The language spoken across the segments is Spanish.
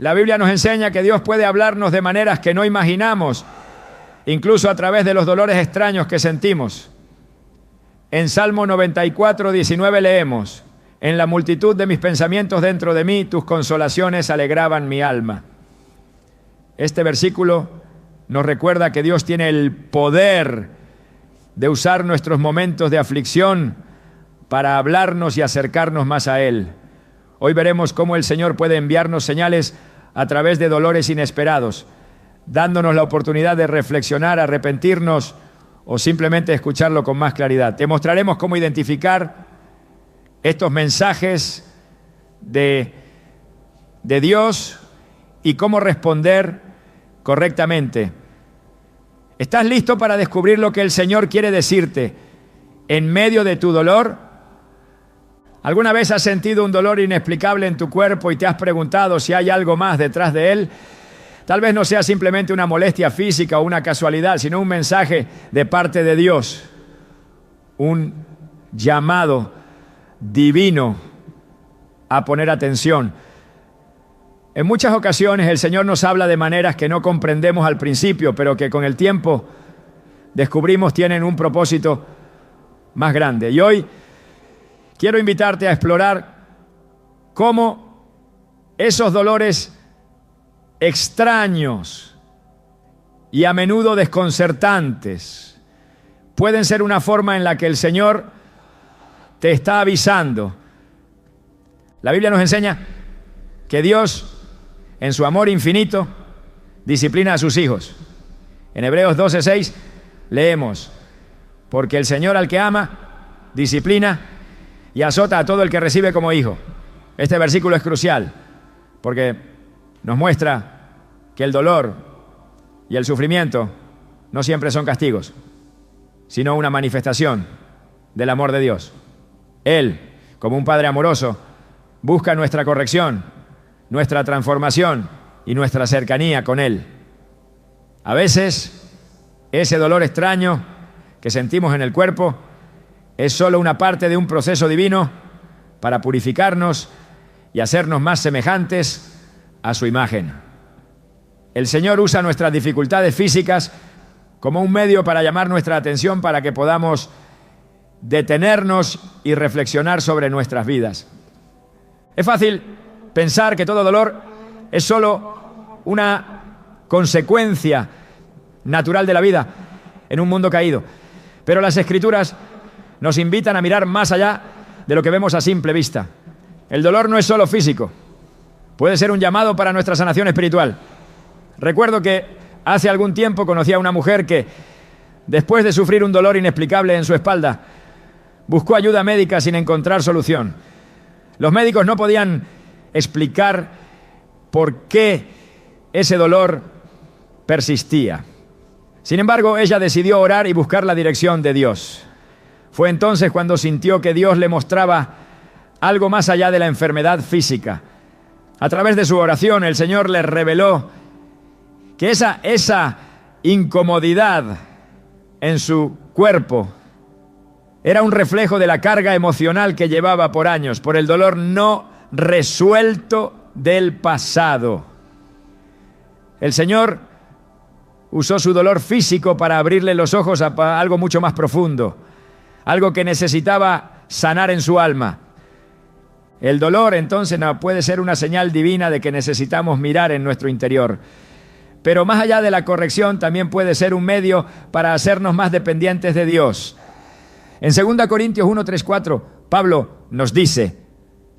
La Biblia nos enseña que Dios puede hablarnos de maneras que no imaginamos, incluso a través de los dolores extraños que sentimos. En Salmo 94, 19 leemos: en la multitud de mis pensamientos dentro de mí, tus consolaciones alegraban mi alma. Este versículo nos recuerda que Dios tiene el poder de usar nuestros momentos de aflicción para hablarnos y acercarnos más a Él. Hoy veremos cómo el Señor puede enviarnos señales a través de dolores inesperados, dándonos la oportunidad de reflexionar, arrepentirnos o simplemente escucharlo con más claridad. Te mostraremos cómo identificar estos mensajes de Dios y cómo responder correctamente. ¿Estás listo para descubrir lo que el Señor quiere decirte en medio de tu dolor? ¿Alguna vez has sentido un dolor inexplicable en tu cuerpo y te has preguntado si hay algo más detrás de él? Tal vez no sea simplemente una molestia física o una casualidad, sino un mensaje de parte de Dios, un llamado divino a poner atención. En muchas ocasiones el Señor nos habla de maneras que no comprendemos al principio, pero que con el tiempo descubrimos tienen un propósito más grande. Y hoy quiero invitarte a explorar cómo esos dolores extraños y a menudo desconcertantes pueden ser una forma en la que el Señor te está avisando. La Biblia nos enseña que Dios, en su amor infinito, disciplina a sus hijos. En Hebreos 12:6 leemos: porque el Señor al que ama, disciplina y azota a todo el que recibe como hijo. Este versículo es crucial porque nos muestra que el dolor y el sufrimiento no siempre son castigos, sino una manifestación del amor de Dios. Él, como un padre amoroso, busca nuestra corrección, nuestra transformación y nuestra cercanía con Él. A veces, ese dolor extraño que sentimos en el cuerpo es solo una parte de un proceso divino para purificarnos y hacernos más semejantes a su imagen. El Señor usa nuestras dificultades físicas como un medio para llamar nuestra atención para que podamos detenernos y reflexionar sobre nuestras vidas. Es fácil pensar que todo dolor es solo una consecuencia natural de la vida en un mundo caído, pero las Escrituras nos invitan a mirar más allá de lo que vemos a simple vista. El dolor no es solo físico, puede ser un llamado para nuestra sanación espiritual. Recuerdo que hace algún tiempo conocí a una mujer que, después de sufrir un dolor inexplicable en su espalda, buscó ayuda médica sin encontrar solución. Los médicos no podían explicar por qué ese dolor persistía. Sin embargo, ella decidió orar y buscar la dirección de Dios. Fue entonces cuando sintió que Dios le mostraba algo más allá de la enfermedad física. A través de su oración, el Señor le reveló que esa incomodidad en su cuerpo era un reflejo de la carga emocional que llevaba por años, por el dolor no resuelto del pasado. El Señor usó su dolor físico para abrirle los ojos a algo mucho más profundo, algo que necesitaba sanar en su alma. El dolor entonces no puede ser una señal divina de que necesitamos mirar en nuestro interior. Pero más allá de la corrección, también puede ser un medio para hacernos más dependientes de Dios. En 2 Corintios 1, 3, 4, Pablo nos dice: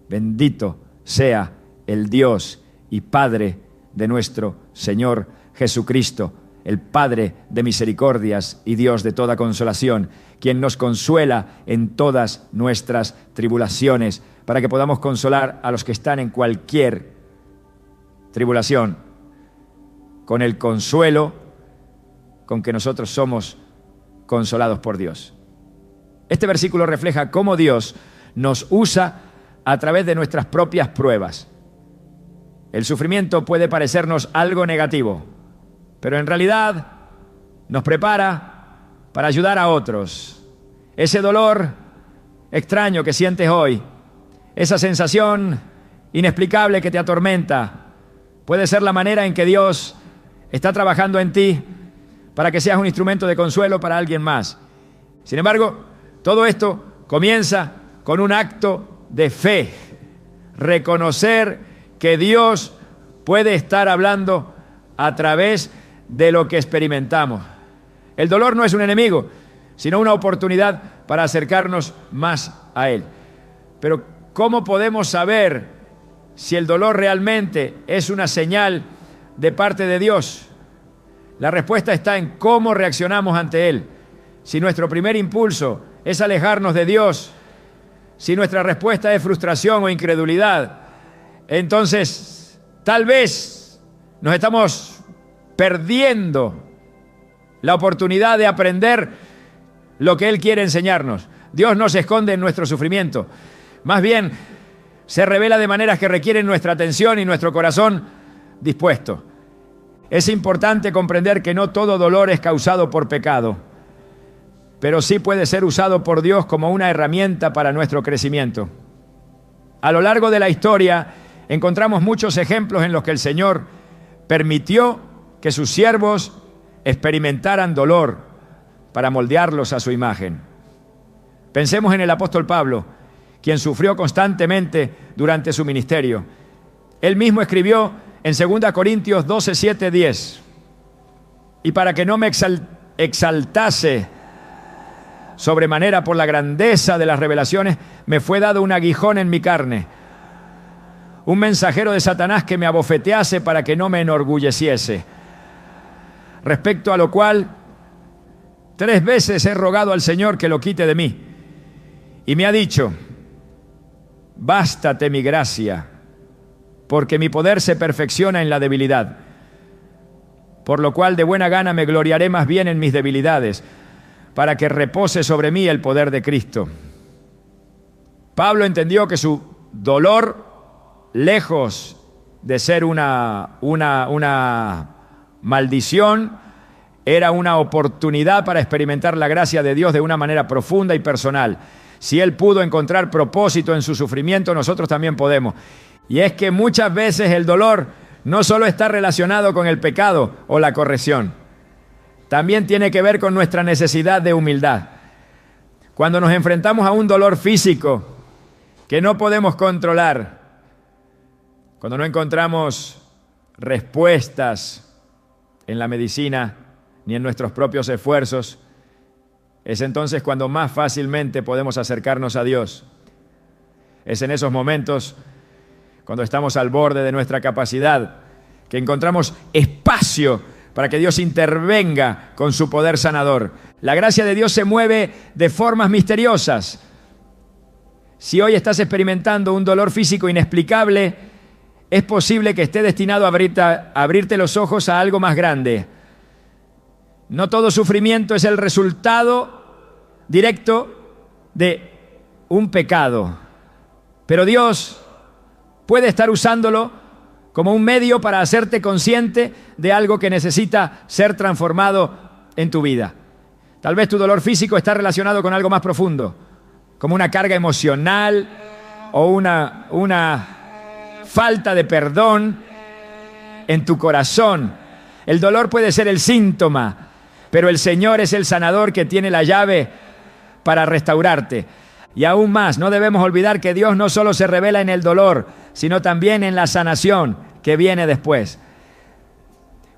bendito sea el Dios y Padre de nuestro Señor Jesucristo, el Padre de misericordias y Dios de toda consolación, quien nos consuela en todas nuestras tribulaciones, para que podamos consolar a los que están en cualquier tribulación, con el consuelo con que nosotros somos consolados por Dios. Este versículo refleja cómo Dios nos usa a través de nuestras propias pruebas. El sufrimiento puede parecernos algo negativo, pero en realidad nos prepara para ayudar a otros. Ese dolor extraño que sientes hoy, esa sensación inexplicable que te atormenta, Puede ser la manera en que Dios está trabajando en ti para que seas un instrumento de consuelo para alguien más. Sin embargo, todo esto comienza con un acto de fe. Reconocer que Dios puede estar hablando a través de lo que experimentamos. El dolor no es un enemigo, sino una oportunidad para acercarnos más a Él. Pero ¿cómo podemos saber si el dolor realmente es una señal de parte de Dios? La respuesta está en cómo reaccionamos ante Él. Si nuestro primer impulso es alejarnos de Dios, si nuestra respuesta es frustración o incredulidad, entonces tal vez nos estamos perdiendo la oportunidad de aprender lo que Él quiere enseñarnos. Dios no se esconde en nuestro sufrimiento. Más bien, se revela de maneras que requieren nuestra atención y nuestro corazón dispuesto. Es importante comprender que no todo dolor es causado por pecado, pero sí puede ser usado por Dios como una herramienta para nuestro crecimiento. A lo largo de la historia encontramos muchos ejemplos en los que el Señor permitió que sus siervos experimentaran dolor para moldearlos a su imagen. Pensemos en el apóstol Pablo, quien sufrió constantemente durante su ministerio. Él mismo escribió en 2 Corintios 12, 7, 10: y para que no me exaltase sobremanera por la grandeza de las revelaciones, me fue dado un aguijón en mi carne, un mensajero de Satanás que me abofetease para que no me enorgulleciese. Respecto a lo cual, 3 veces he rogado al Señor que lo quite de mí. Y me ha dicho: bástate mi gracia, porque mi poder se perfecciona en la debilidad. Por lo cual de buena gana me gloriaré más bien en mis debilidades, para que repose sobre mí el poder de Cristo. Pablo entendió que su dolor, lejos de ser una maldición, era una oportunidad para experimentar la gracia de Dios de una manera profunda y personal. Si él pudo encontrar propósito en su sufrimiento, nosotros también podemos. Y es que muchas veces el dolor no solo está relacionado con el pecado o la corrección, también tiene que ver con nuestra necesidad de humildad. Cuando nos enfrentamos a un dolor físico que no podemos controlar, cuando no encontramos respuestas en la medicina ni en nuestros propios esfuerzos, es entonces cuando más fácilmente podemos acercarnos a Dios. Es en esos momentos, cuando estamos al borde de nuestra capacidad, que encontramos espacio para que Dios intervenga con su poder sanador. La gracia de Dios se mueve de formas misteriosas. Si hoy estás experimentando un dolor físico inexplicable, es posible que esté destinado a abrirte los ojos a algo más grande. No todo sufrimiento es el resultado directo de un pecado, pero Dios puede estar usándolo como un medio para hacerte consciente de algo que necesita ser transformado en tu vida. Tal vez tu dolor físico está relacionado con algo más profundo, como una carga emocional o una falta de perdón en tu corazón. El dolor puede ser el síntoma, pero el Señor es el sanador que tiene la llave para restaurarte. Y aún más, no debemos olvidar que Dios no solo se revela en el dolor, sino también en la sanación que viene después.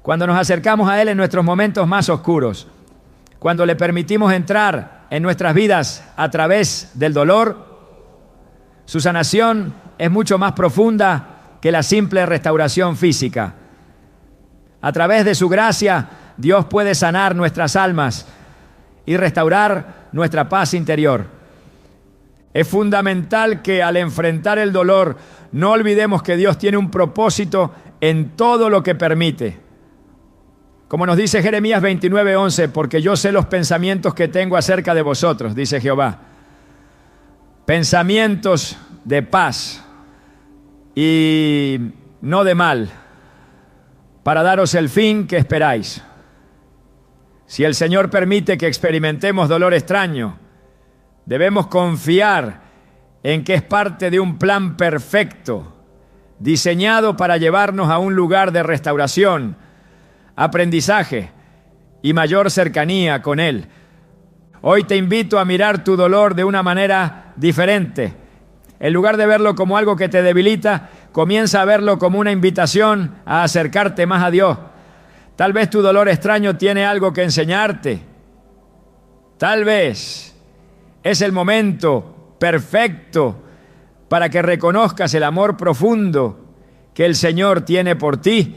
Cuando nos acercamos a Él en nuestros momentos más oscuros, cuando le permitimos entrar en nuestras vidas a través del dolor, su sanación es mucho más profunda que la simple restauración física. A través de su gracia, Dios puede sanar nuestras almas y restaurar nuestra paz interior. Es fundamental que al enfrentar el dolor no olvidemos que Dios tiene un propósito en todo lo que permite. Como nos dice Jeremías 29:11, porque yo sé los pensamientos que tengo acerca de vosotros, dice Jehová. Pensamientos de paz y no de mal, para daros el fin que esperáis. Si el Señor permite que experimentemos dolor extraño, debemos confiar en que es parte de un plan perfecto diseñado para llevarnos a un lugar de restauración, aprendizaje y mayor cercanía con Él. Hoy te invito a mirar tu dolor de una manera diferente. En lugar de verlo como algo que te debilita, comienza a verlo como una invitación a acercarte más a Dios. Tal vez tu dolor extraño tiene algo que enseñarte. Tal vez es el momento perfecto para que reconozcas el amor profundo que el Señor tiene por ti.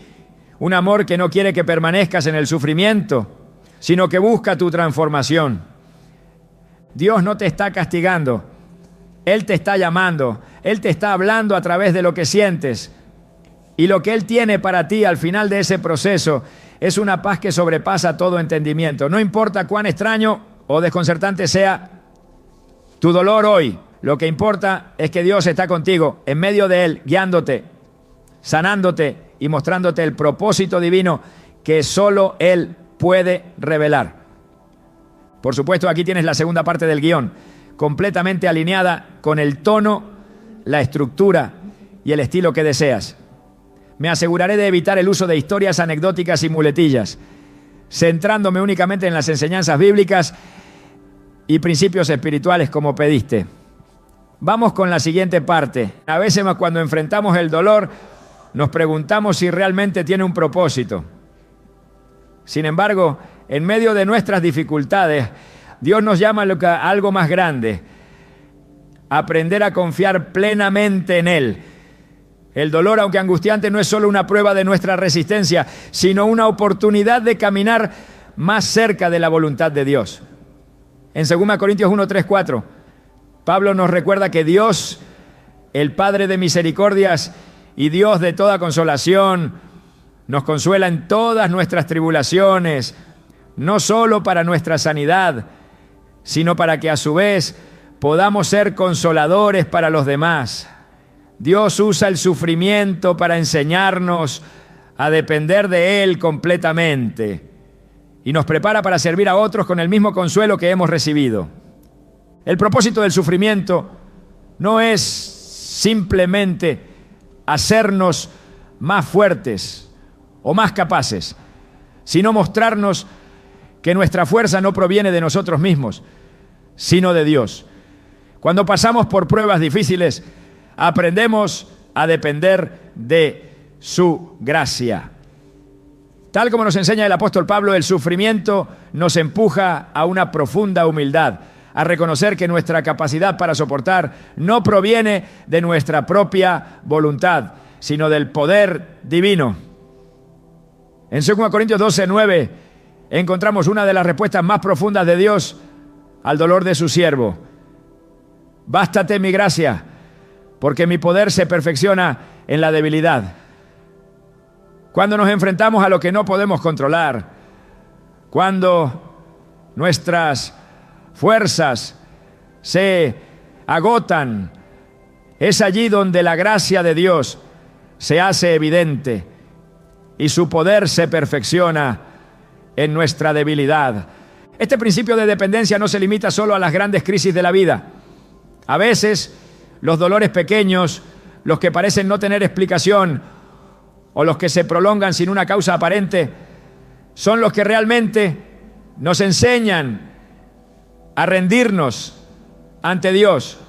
Un amor que no quiere que permanezcas en el sufrimiento, sino que busca tu transformación. Dios no te está castigando. Él te está llamando. Él te está hablando a través de lo que sientes. Y lo que Él tiene para ti al final de ese proceso es una paz que sobrepasa todo entendimiento. No importa cuán extraño o desconcertante sea tu dolor hoy, lo que importa es que Dios está contigo, en medio de Él, guiándote, sanándote y mostrándote el propósito divino que solo Él puede revelar. Por supuesto, aquí tienes la segunda parte del guión, completamente alineada con el tono, la estructura y el estilo que deseas. Me aseguraré de evitar el uso de historias anecdóticas y muletillas, centrándome únicamente en las enseñanzas bíblicas y principios espirituales como pediste. Vamos con la siguiente parte. A veces cuando enfrentamos el dolor, nos preguntamos si realmente tiene un propósito. Sin embargo, en medio de nuestras dificultades, Dios nos llama a algo más grande: aprender a confiar plenamente en Él. El dolor, aunque angustiante, no es solo una prueba de nuestra resistencia, sino una oportunidad de caminar más cerca de la voluntad de Dios. En 2 Corintios 1, 3, 4, Pablo nos recuerda que Dios, el Padre de misericordias y Dios de toda consolación, nos consuela en todas nuestras tribulaciones, no solo para nuestra sanidad, sino para que a su vez podamos ser consoladores para los demás. Dios usa el sufrimiento para enseñarnos a depender de Él completamente y nos prepara para servir a otros con el mismo consuelo que hemos recibido. El propósito del sufrimiento no es simplemente hacernos más fuertes o más capaces, sino mostrarnos que nuestra fuerza no proviene de nosotros mismos, sino de Dios. Cuando pasamos por pruebas difíciles, aprendemos a depender de su gracia. Tal como nos enseña el apóstol Pablo, el sufrimiento nos empuja a una profunda humildad, a reconocer que nuestra capacidad para soportar no proviene de nuestra propia voluntad, sino del poder divino. En 2 Corintios 12, 9, encontramos una de las respuestas más profundas de Dios al dolor de su siervo. Bástate mi gracia, porque mi poder se perfecciona en la debilidad. Cuando nos enfrentamos a lo que no podemos controlar, cuando nuestras fuerzas se agotan, es allí donde la gracia de Dios se hace evidente y su poder se perfecciona en nuestra debilidad. Este principio de dependencia no se limita solo a las grandes crisis de la vida. A veces, los dolores pequeños, los que parecen no tener explicación o los que se prolongan sin una causa aparente, son los que realmente nos enseñan a rendirnos ante Dios.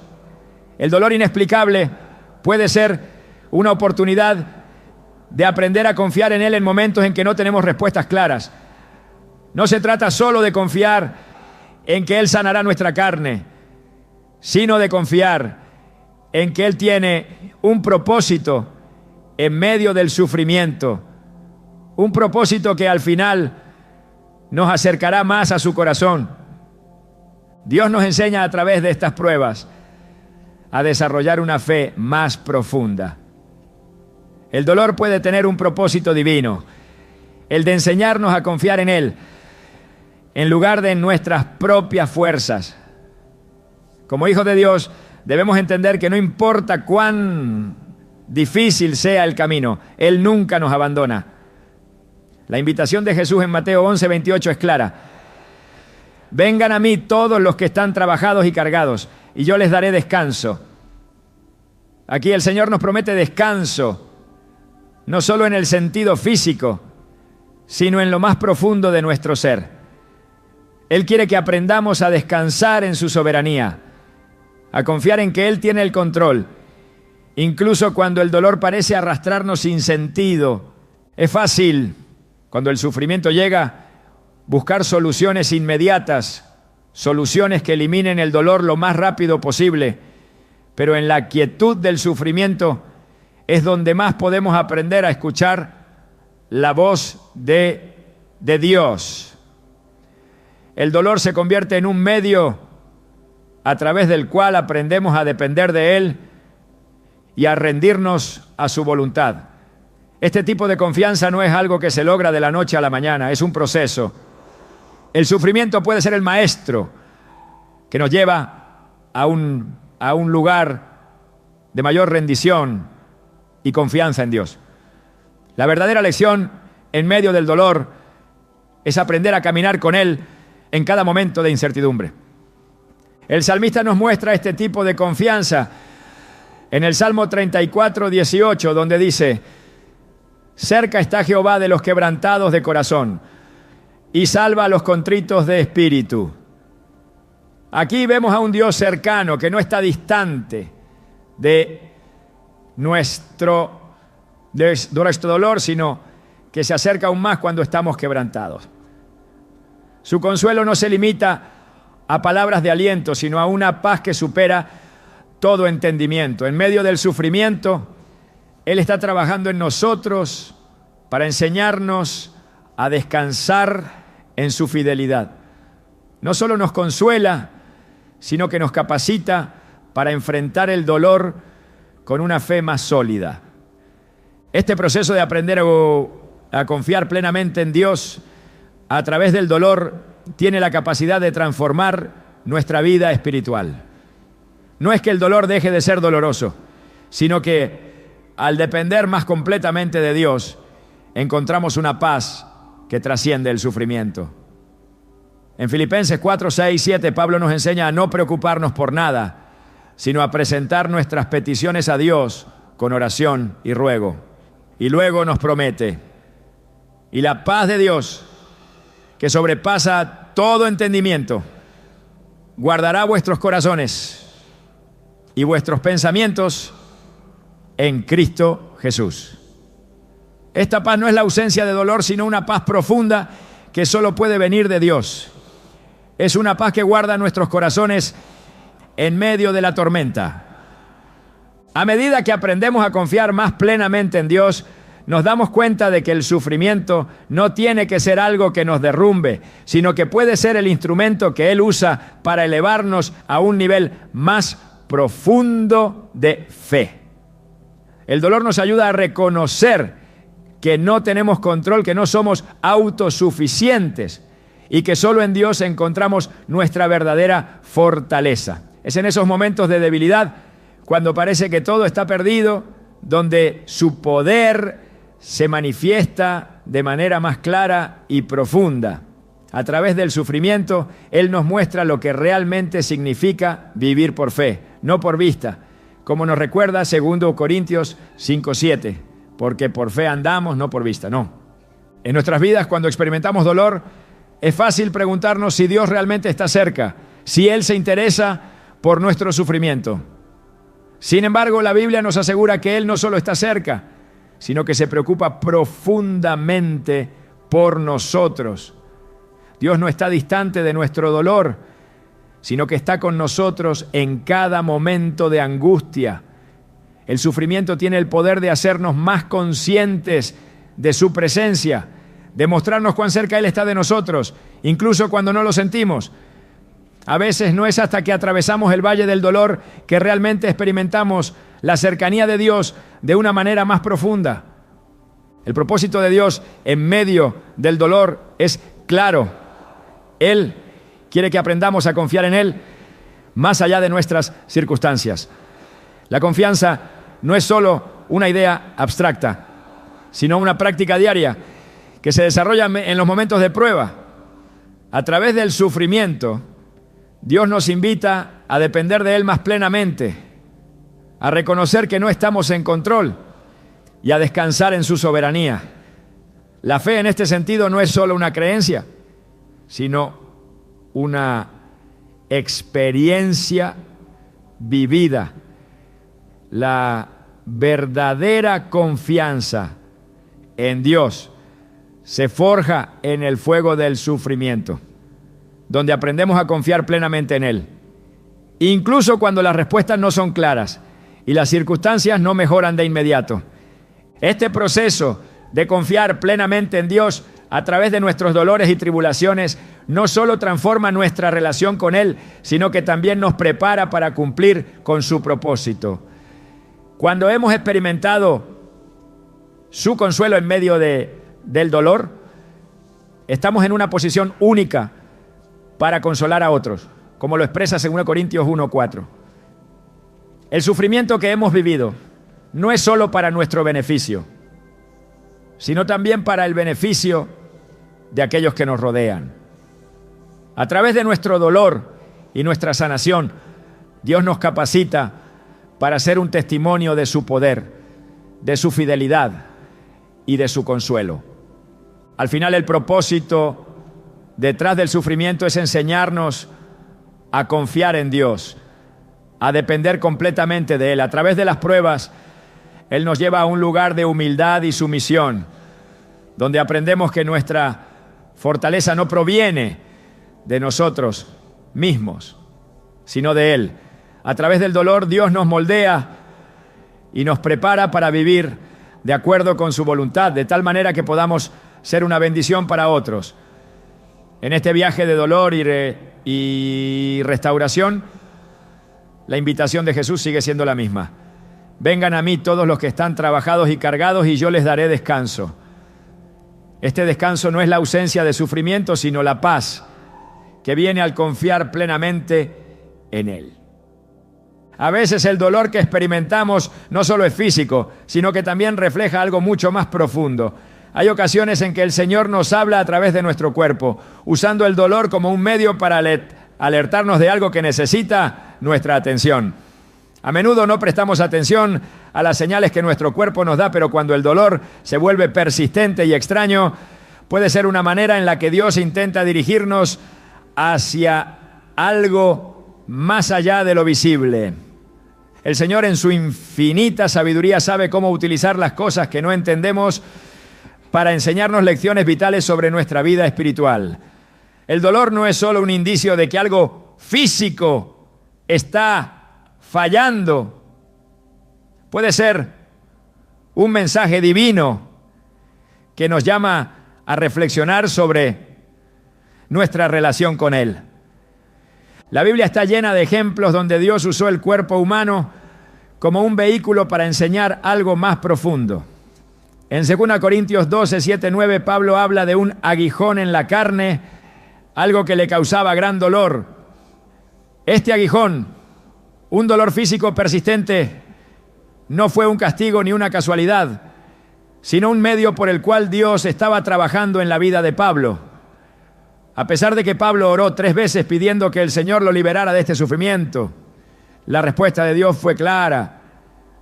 El dolor inexplicable puede ser una oportunidad de aprender a confiar en Él en momentos en que no tenemos respuestas claras. No se trata solo de confiar en que Él sanará nuestra carne, sino de confiar en que Él tiene un propósito en medio del sufrimiento, un propósito que al final nos acercará más a su corazón. Dios nos enseña a través de estas pruebas a desarrollar una fe más profunda. El dolor puede tener un propósito divino, el de enseñarnos a confiar en Él, en lugar de en nuestras propias fuerzas. Como hijos de Dios, debemos entender que no importa cuán difícil sea el camino, Él nunca nos abandona. La invitación de Jesús en Mateo 11:28 es clara. Vengan a mí todos los que están trabajados y cargados, y yo les daré descanso. Aquí el Señor nos promete descanso no solo en el sentido físico, sino en lo más profundo de nuestro ser. Él quiere que aprendamos a descansar en su soberanía, a confiar en que Él tiene el control, incluso cuando el dolor parece arrastrarnos sin sentido. Es fácil, cuando el sufrimiento llega, buscar soluciones inmediatas, soluciones que eliminen el dolor lo más rápido posible, pero en la quietud del sufrimiento es donde más podemos aprender a escuchar la voz de Dios. El dolor se convierte en un medio a través del cual aprendemos a depender de Él y a rendirnos a su voluntad. Este tipo de confianza no es algo que se logra de la noche a la mañana, es un proceso. El sufrimiento puede ser el maestro que nos lleva a un lugar de mayor rendición y confianza en Dios. La verdadera lección en medio del dolor es aprender a caminar con Él en cada momento de incertidumbre. El salmista nos muestra este tipo de confianza en el Salmo 34, 18, donde dice: cerca está Jehová de los quebrantados de corazón y salva a los contritos de espíritu. Aquí vemos a un Dios cercano que no está distante de nuestro dolor, sino que se acerca aún más cuando estamos quebrantados. Su consuelo no se limita a palabras de aliento, sino a una paz que supera todo entendimiento. En medio del sufrimiento, Él está trabajando en nosotros para enseñarnos a descansar en su fidelidad. No solo nos consuela, sino que nos capacita para enfrentar el dolor con una fe más sólida. Este proceso de aprender a confiar plenamente en Dios a través del dolor tiene la capacidad de transformar nuestra vida espiritual. No es que el dolor deje de ser doloroso, sino que al depender más completamente de Dios, encontramos una paz que trasciende el sufrimiento. En Filipenses 4, 6, 7, Pablo nos enseña a no preocuparnos por nada, sino a presentar nuestras peticiones a Dios con oración y ruego. Y luego nos promete: y la paz de Dios, que sobrepasa todo entendimiento, guardará vuestros corazones y vuestros pensamientos en Cristo Jesús. Esta paz no es la ausencia de dolor, sino una paz profunda que solo puede venir de Dios. Es una paz que guarda nuestros corazones en medio de la tormenta. A medida que aprendemos a confiar más plenamente en Dios, nos damos cuenta de que el sufrimiento no tiene que ser algo que nos derrumbe, sino que puede ser el instrumento que Él usa para elevarnos a un nivel más profundo de fe. El dolor nos ayuda a reconocer que no tenemos control, que no somos autosuficientes y que solo en Dios encontramos nuestra verdadera fortaleza. Es en esos momentos de debilidad, cuando parece que todo está perdido, donde su poder se manifiesta de manera más clara y profunda. A través del sufrimiento, Él nos muestra lo que realmente significa vivir por fe, no por vista, como nos recuerda 2 Corintios 5:7, porque por fe andamos, no por vista, no. En nuestras vidas, cuando experimentamos dolor, es fácil preguntarnos si Dios realmente está cerca, si Él se interesa por nuestro sufrimiento. Sin embargo, la Biblia nos asegura que Él no solo está cerca, sino que se preocupa profundamente por nosotros. Dios no está distante de nuestro dolor, sino que está con nosotros en cada momento de angustia. El sufrimiento tiene el poder de hacernos más conscientes de su presencia, de mostrarnos cuán cerca Él está de nosotros, incluso cuando no lo sentimos. A veces no es hasta que atravesamos el valle del dolor que realmente experimentamos la cercanía de Dios de una manera más profunda. El propósito de Dios en medio del dolor es claro. Él quiere que aprendamos a confiar en Él más allá de nuestras circunstancias. La confianza no es solo una idea abstracta, sino una práctica diaria que se desarrolla en los momentos de prueba. A través del sufrimiento, Dios nos invita a depender de Él más plenamente, a reconocer que no estamos en control y a descansar en su soberanía. La fe en este sentido no es solo una creencia, sino una experiencia vivida. La verdadera confianza en Dios se forja en el fuego del sufrimiento, donde aprendemos a confiar plenamente en Él, incluso cuando las respuestas no son claras y las circunstancias no mejoran de inmediato. Este proceso de confiar plenamente en Dios a través de nuestros dolores y tribulaciones no solo transforma nuestra relación con Él, sino que también nos prepara para cumplir con su propósito. Cuando hemos experimentado su consuelo en medio del dolor, estamos en una posición única para consolar a otros, como lo expresa 2 Corintios 1:4. El sufrimiento que hemos vivido no es solo para nuestro beneficio, sino también para el beneficio de aquellos que nos rodean. A través de nuestro dolor y nuestra sanación, Dios nos capacita para ser un testimonio de su poder, de su fidelidad y de su consuelo. Al final, el propósito detrás del sufrimiento es enseñarnos a confiar en Dios, a depender completamente de Él. A través de las pruebas, Él nos lleva a un lugar de humildad y sumisión, donde aprendemos que nuestra fortaleza no proviene de nosotros mismos, sino de Él. A través del dolor, Dios nos moldea y nos prepara para vivir de acuerdo con su voluntad, de tal manera que podamos ser una bendición para otros. En este viaje de dolor y restauración, la invitación de Jesús sigue siendo la misma. Vengan a mí todos los que están trabajados y cargados y yo les daré descanso. Este descanso no es la ausencia de sufrimiento, sino la paz que viene al confiar plenamente en Él. A veces el dolor que experimentamos no solo es físico, sino que también refleja algo mucho más profundo. Hay ocasiones en que el Señor nos habla a través de nuestro cuerpo, usando el dolor como un medio para alertarnos de algo que necesita nuestra atención. A menudo no prestamos atención a las señales que nuestro cuerpo nos da, pero cuando el dolor se vuelve persistente y extraño, puede ser una manera en la que Dios intenta dirigirnos hacia algo más allá de lo visible. El Señor, en su infinita sabiduría, sabe cómo utilizar las cosas que no entendemos para enseñarnos lecciones vitales sobre nuestra vida espiritual. El dolor no es solo un indicio de que algo físico está fallando. Puede ser un mensaje divino que nos llama a reflexionar sobre nuestra relación con Él. La Biblia está llena de ejemplos donde Dios usó el cuerpo humano como un vehículo para enseñar algo más profundo. En 2 Corintios 12, 7, 9, Pablo habla de un aguijón en la carne, algo que le causaba gran dolor. Este aguijón, un dolor físico persistente, no fue un castigo ni una casualidad, sino un medio por el cual Dios estaba trabajando en la vida de Pablo. A pesar de que Pablo oró 3 veces pidiendo que el Señor lo liberara de este sufrimiento, la respuesta de Dios fue clara: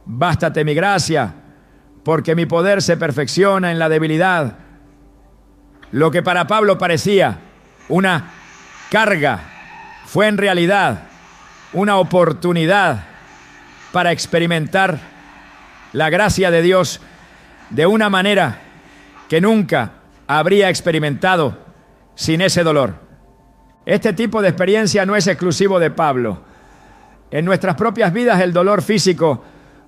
bástate mi gracia, porque mi poder se perfecciona en la debilidad. Lo que para Pablo parecía una carga fue en realidad una oportunidad para experimentar la gracia de Dios de una manera que nunca habría experimentado sin ese dolor. Este tipo de experiencia no es exclusivo de Pablo. En nuestras propias vidas, el dolor físico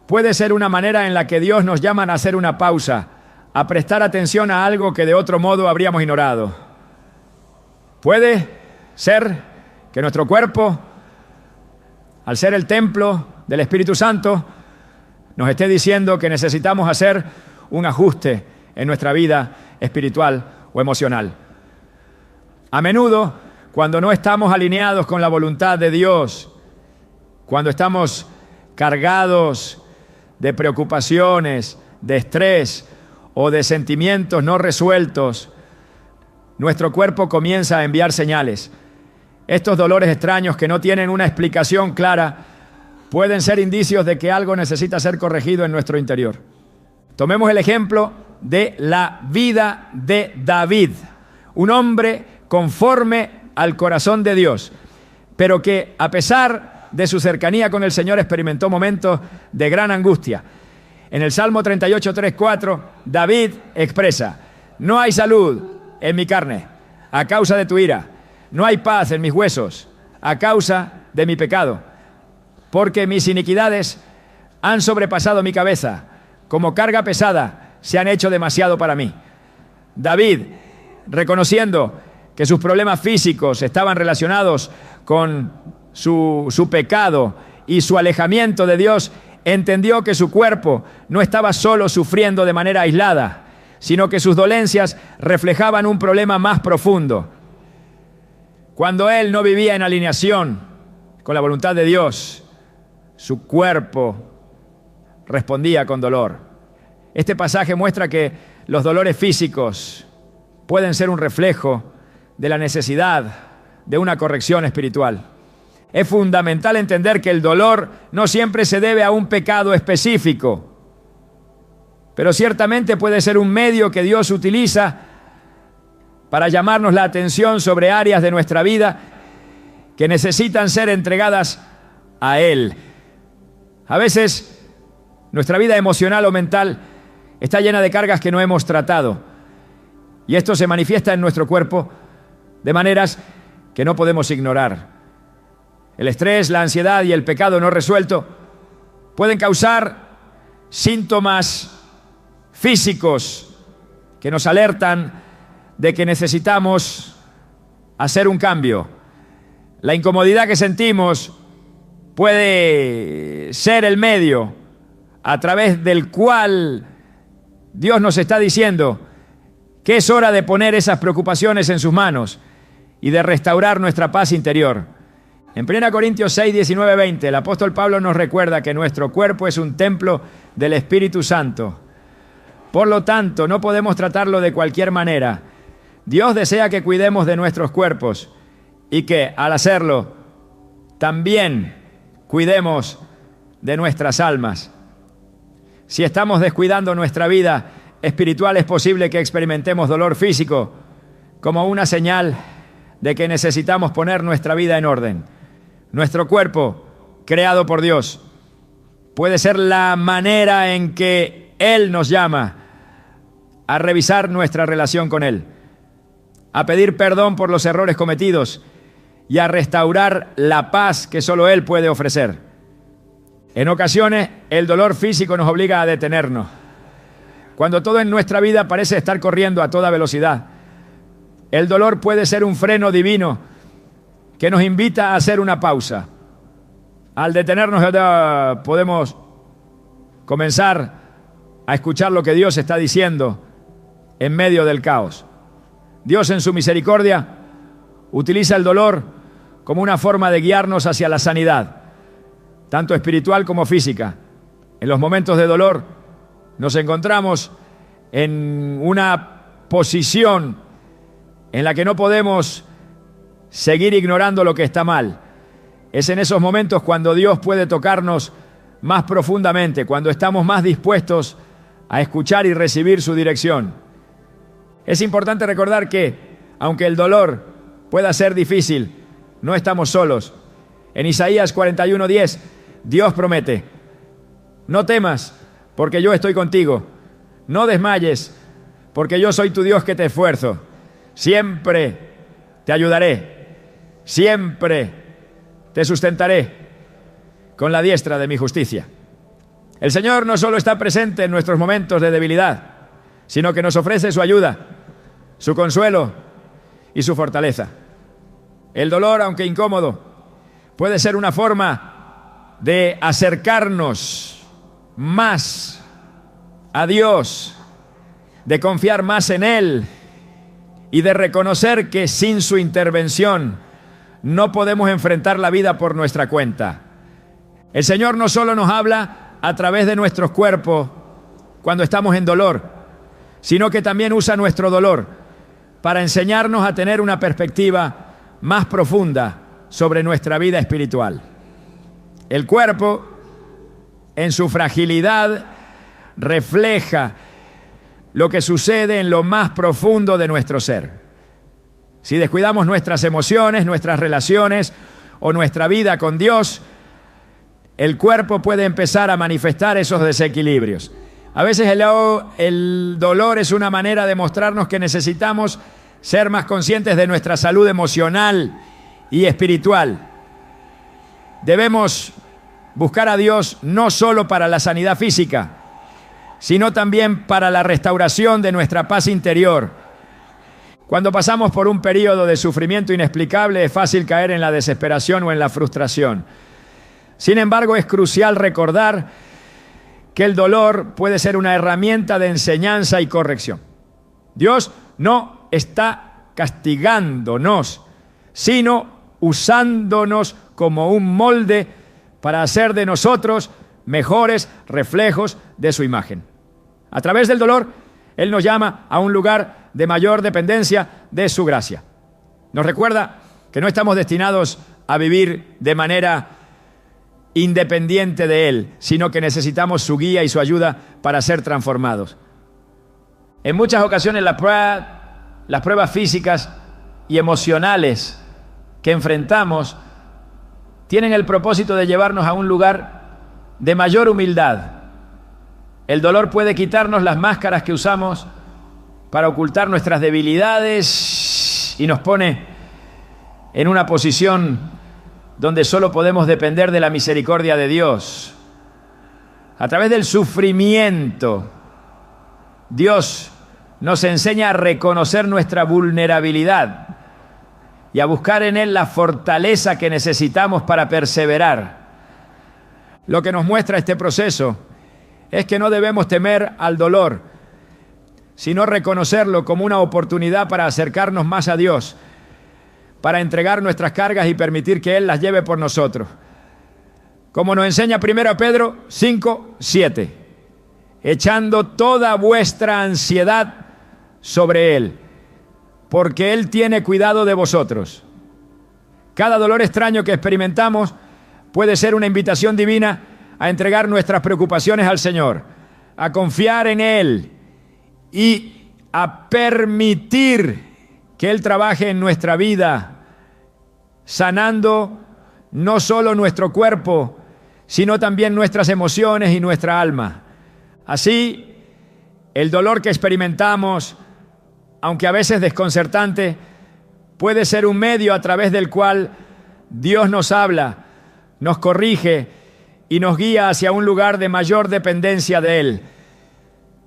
puede ser una manera en la que Dios nos llama a hacer una pausa, a prestar atención a algo que de otro modo habríamos ignorado. Puede ser que nuestro cuerpo, al ser el templo del Espíritu Santo, nos esté diciendo que necesitamos hacer un ajuste en nuestra vida espiritual o emocional. A menudo, cuando no estamos alineados con la voluntad de Dios, cuando estamos cargados de preocupaciones, de estrés o de sentimientos no resueltos, nuestro cuerpo comienza a enviar señales. Estos dolores extraños que no tienen una explicación clara pueden ser indicios de que algo necesita ser corregido en nuestro interior. Tomemos el ejemplo de la vida de David, un hombre conforme al corazón de Dios, pero que a pesar de su cercanía con el Señor experimentó momentos de gran angustia. En el Salmo 38, 3, 4, David expresa: no hay salud en mi carne a causa de tu ira, no hay paz en mis huesos a causa de mi pecado, porque mis iniquidades han sobrepasado mi cabeza, como carga pesada se han hecho demasiado para mí. David, reconociendo que sus problemas físicos estaban relacionados con su pecado y su alejamiento de Dios, entendió que su cuerpo no estaba solo sufriendo de manera aislada, sino que sus dolencias reflejaban un problema más profundo. Cuando él no vivía en alineación con la voluntad de Dios, su cuerpo respondía con dolor. Este pasaje muestra que los dolores físicos pueden ser un reflejo de la necesidad de una corrección espiritual. Es fundamental entender que el dolor no siempre se debe a un pecado específico, pero ciertamente puede ser un medio que Dios utiliza para llamarnos la atención sobre áreas de nuestra vida que necesitan ser entregadas a Él. A veces nuestra vida emocional o mental está llena de cargas que no hemos tratado, y esto se manifiesta en nuestro cuerpo de maneras que no podemos ignorar. El estrés, la ansiedad y el pecado no resuelto pueden causar síntomas físicos que nos alertan de que necesitamos hacer un cambio. La incomodidad que sentimos puede ser el medio a través del cual Dios nos está diciendo que es hora de poner esas preocupaciones en sus manos y de restaurar nuestra paz interior. En 1 Corintios 6, 19, 20, el apóstol Pablo nos recuerda que nuestro cuerpo es un templo del Espíritu Santo. Por lo tanto, no podemos tratarlo de cualquier manera. Dios desea que cuidemos de nuestros cuerpos y que, al hacerlo, también cuidemos de nuestras almas. Si estamos descuidando nuestra vida espiritual, es posible que experimentemos dolor físico como una señal de que necesitamos poner nuestra vida en orden. Nuestro cuerpo, creado por Dios, puede ser la manera en que Él nos llama a revisar nuestra relación con Él, a pedir perdón por los errores cometidos y a restaurar la paz que solo Él puede ofrecer. En ocasiones, el dolor físico nos obliga a detenernos. Cuando todo en nuestra vida parece estar corriendo a toda velocidad, el dolor puede ser un freno divino que nos invita a hacer una pausa. Al detenernos, podemos comenzar a escuchar lo que Dios está diciendo en medio del caos. Dios, en su misericordia, utiliza el dolor como una forma de guiarnos hacia la sanidad, tanto espiritual como física. En los momentos de dolor nos encontramos en una posición en la que no podemos seguir ignorando lo que está mal. Es en esos momentos cuando Dios puede tocarnos más profundamente, cuando estamos más dispuestos a escuchar y recibir su dirección. Es importante recordar que, aunque el dolor pueda ser difícil, no estamos solos. En Isaías 41:10, Dios promete: no temas, porque yo estoy contigo. No desmayes, porque yo soy tu Dios que te esfuerzo. Siempre te ayudaré. Siempre te sustentaré con la diestra de mi justicia. El Señor no solo está presente en nuestros momentos de debilidad, sino que nos ofrece su ayuda, su consuelo y su fortaleza. El dolor, aunque incómodo, puede ser una forma de acercarnos más a Dios, de confiar más en Él y de reconocer que sin su intervención no podemos enfrentar la vida por nuestra cuenta. El Señor no solo nos habla a través de nuestros cuerpos cuando estamos en dolor, sino que también usa nuestro dolor para enseñarnos a tener una perspectiva más profunda sobre nuestra vida espiritual. El cuerpo, en su fragilidad, refleja lo que sucede en lo más profundo de nuestro ser. Si descuidamos nuestras emociones, nuestras relaciones o nuestra vida con Dios, el cuerpo puede empezar a manifestar esos desequilibrios. A veces el dolor es una manera de mostrarnos que necesitamos ser más conscientes de nuestra salud emocional y espiritual. Debemos buscar a Dios no solo para la sanidad física, sino también para la restauración de nuestra paz interior. Cuando pasamos por un periodo de sufrimiento inexplicable, es fácil caer en la desesperación o en la frustración. Sin embargo, es crucial recordar que el dolor puede ser una herramienta de enseñanza y corrección. Dios no está castigándonos, sino usándonos como un molde para hacer de nosotros mejores reflejos de su imagen. A través del dolor, Él nos llama a un lugar de mayor dependencia de su gracia. Nos recuerda que no estamos destinados a vivir de manera independiente de Él, sino que necesitamos su guía y su ayuda para ser transformados. En muchas ocasiones las pruebas físicas y emocionales que enfrentamos tienen el propósito de llevarnos a un lugar de mayor humildad. El dolor puede quitarnos las máscaras que usamos para ocultar nuestras debilidades y nos pone en una posición donde solo podemos depender de la misericordia de Dios. A través del sufrimiento, Dios nos enseña a reconocer nuestra vulnerabilidad y a buscar en Él la fortaleza que necesitamos para perseverar. Lo que nos muestra este proceso es que no debemos temer al dolor, sino reconocerlo como una oportunidad para acercarnos más a Dios, para entregar nuestras cargas y permitir que Él las lleve por nosotros. Como nos enseña 1 Pedro 5:7, echando toda vuestra ansiedad sobre Él, porque Él tiene cuidado de vosotros. Cada dolor extraño que experimentamos puede ser una invitación divina a entregar nuestras preocupaciones al Señor, a confiar en Él y a permitir que Él trabaje en nuestra vida, sanando no solo nuestro cuerpo, sino también nuestras emociones y nuestra alma. Así, el dolor que experimentamos, aunque a veces desconcertante, puede ser un medio a través del cual Dios nos habla, nos corrige y nos guía hacia un lugar de mayor dependencia de Él.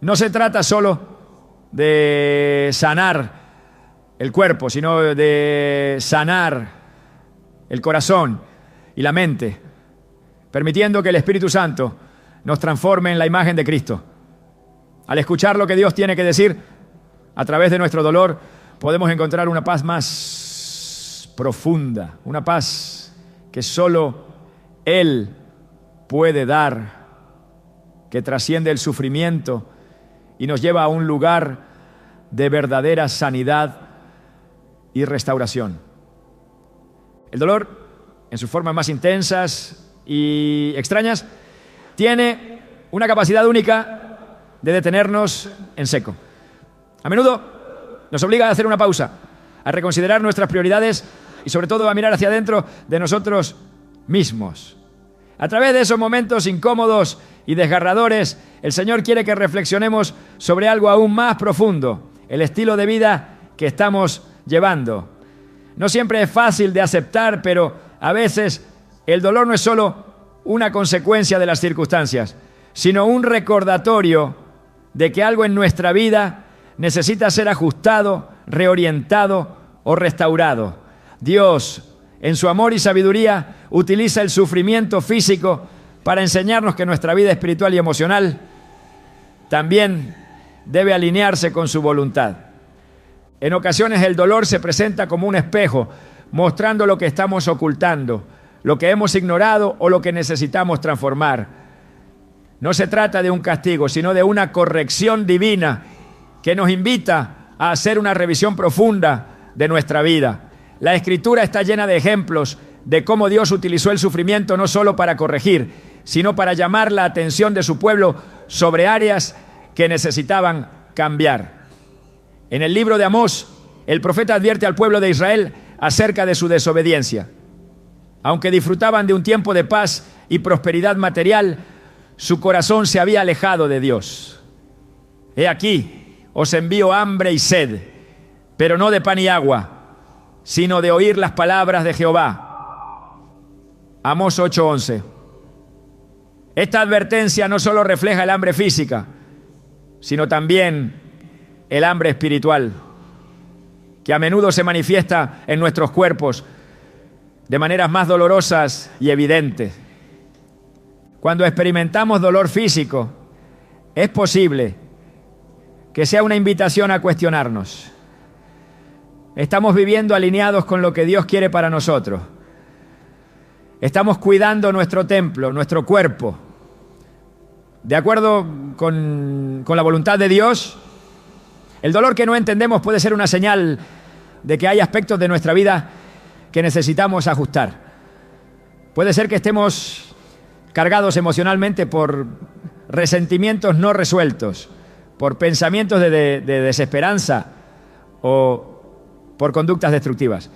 No se trata solo de sanar el cuerpo, sino de sanar el corazón y la mente, permitiendo que el Espíritu Santo nos transforme en la imagen de Cristo. Al escuchar lo que Dios tiene que decir, a través de nuestro dolor, podemos encontrar una paz más profunda, una paz que solo Él puede dar, que trasciende el sufrimiento y nos lleva a un lugar de verdadera sanidad y restauración. El dolor, en sus formas más intensas y extrañas, tiene una capacidad única de detenernos en seco. A menudo nos obliga a hacer una pausa, a reconsiderar nuestras prioridades y sobre todo a mirar hacia adentro de nosotros mismos. A través de esos momentos incómodos y desgarradores, el Señor quiere que reflexionemos sobre algo aún más profundo, el estilo de vida que estamos llevando. No siempre es fácil de aceptar, pero a veces el dolor no es solo una consecuencia de las circunstancias, sino un recordatorio de que algo en nuestra vida necesita ser ajustado, reorientado o restaurado. Dios, en su amor y sabiduría, utiliza el sufrimiento físico para enseñarnos que nuestra vida espiritual y emocional también debe alinearse con su voluntad. En ocasiones el dolor se presenta como un espejo, mostrando lo que estamos ocultando, lo que hemos ignorado o lo que necesitamos transformar. No se trata de un castigo, sino de una corrección divina que nos invita a hacer una revisión profunda de nuestra vida. La Escritura está llena de ejemplos de cómo Dios utilizó el sufrimiento no solo para corregir, sino para llamar la atención de su pueblo sobre áreas que necesitaban cambiar. En el libro de Amós, el profeta advierte al pueblo de Israel acerca de su desobediencia. Aunque disfrutaban de un tiempo de paz y prosperidad material, su corazón se había alejado de Dios. He aquí, os envío hambre y sed, pero no de pan y agua, sino de oír las palabras de Jehová. Amós 8:11. Esta advertencia no solo refleja el hambre física, sino también el hambre espiritual, que a menudo se manifiesta en nuestros cuerpos de maneras más dolorosas y evidentes. Cuando experimentamos dolor físico, es posible que sea una invitación a cuestionarnos. ¿Estamos viviendo alineados con lo que Dios quiere para nosotros? ¿Estamos cuidando nuestro templo, nuestro cuerpo, de acuerdo con la voluntad de Dios? El dolor que no entendemos puede ser una señal de que hay aspectos de nuestra vida que necesitamos ajustar. Puede ser que estemos cargados emocionalmente por resentimientos no resueltos, por pensamientos de desesperanza o por conductas destructivas.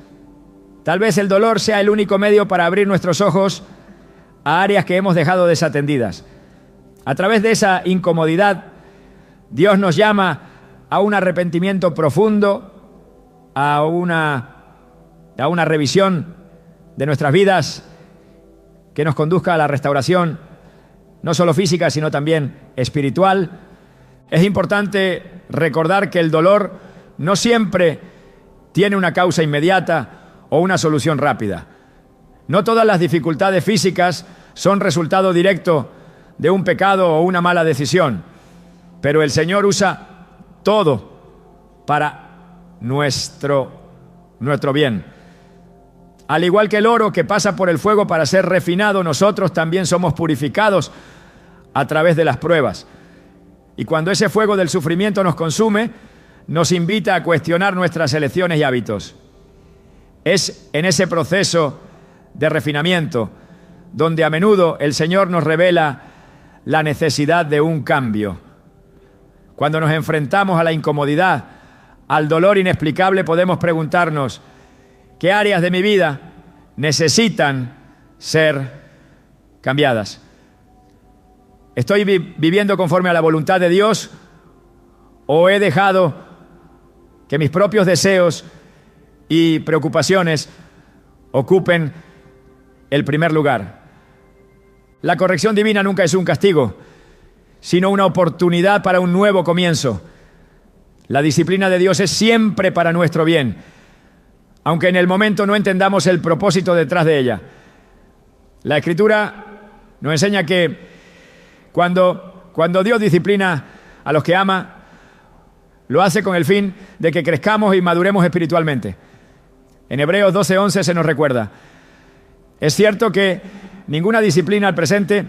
Tal vez el dolor sea el único medio para abrir nuestros ojos a áreas que hemos dejado desatendidas. A través de esa incomodidad, Dios nos llama a un arrepentimiento profundo, a una revisión de nuestras vidas que nos conduzca a la restauración, no solo física, sino también espiritual. Es importante recordar que el dolor no siempre tiene una causa inmediata o una solución rápida. No todas las dificultades físicas son resultado directo de un pecado o una mala decisión, pero el Señor usa todo para nuestro bien. Al igual que el oro que pasa por el fuego para ser refinado, nosotros también somos purificados a través de las pruebas. Y cuando ese fuego del sufrimiento nos consume, nos invita a cuestionar nuestras elecciones y hábitos. Es en ese proceso de refinamiento donde a menudo el Señor nos revela la necesidad de un cambio. Cuando nos enfrentamos a la incomodidad, al dolor inexplicable, podemos preguntarnos: ¿qué áreas de mi vida necesitan ser cambiadas? ¿Estoy viviendo conforme a la voluntad de Dios o he dejado que mis propios deseos y preocupaciones ocupen el primer lugar? La corrección divina nunca es un castigo, sino una oportunidad para un nuevo comienzo. La disciplina de Dios es siempre para nuestro bien, aunque en el momento no entendamos el propósito detrás de ella. La Escritura nos enseña que cuando Dios disciplina a los que ama, lo hace con el fin de que crezcamos y maduremos espiritualmente. En Hebreos 12:11 se nos recuerda: es cierto que ninguna disciplina al presente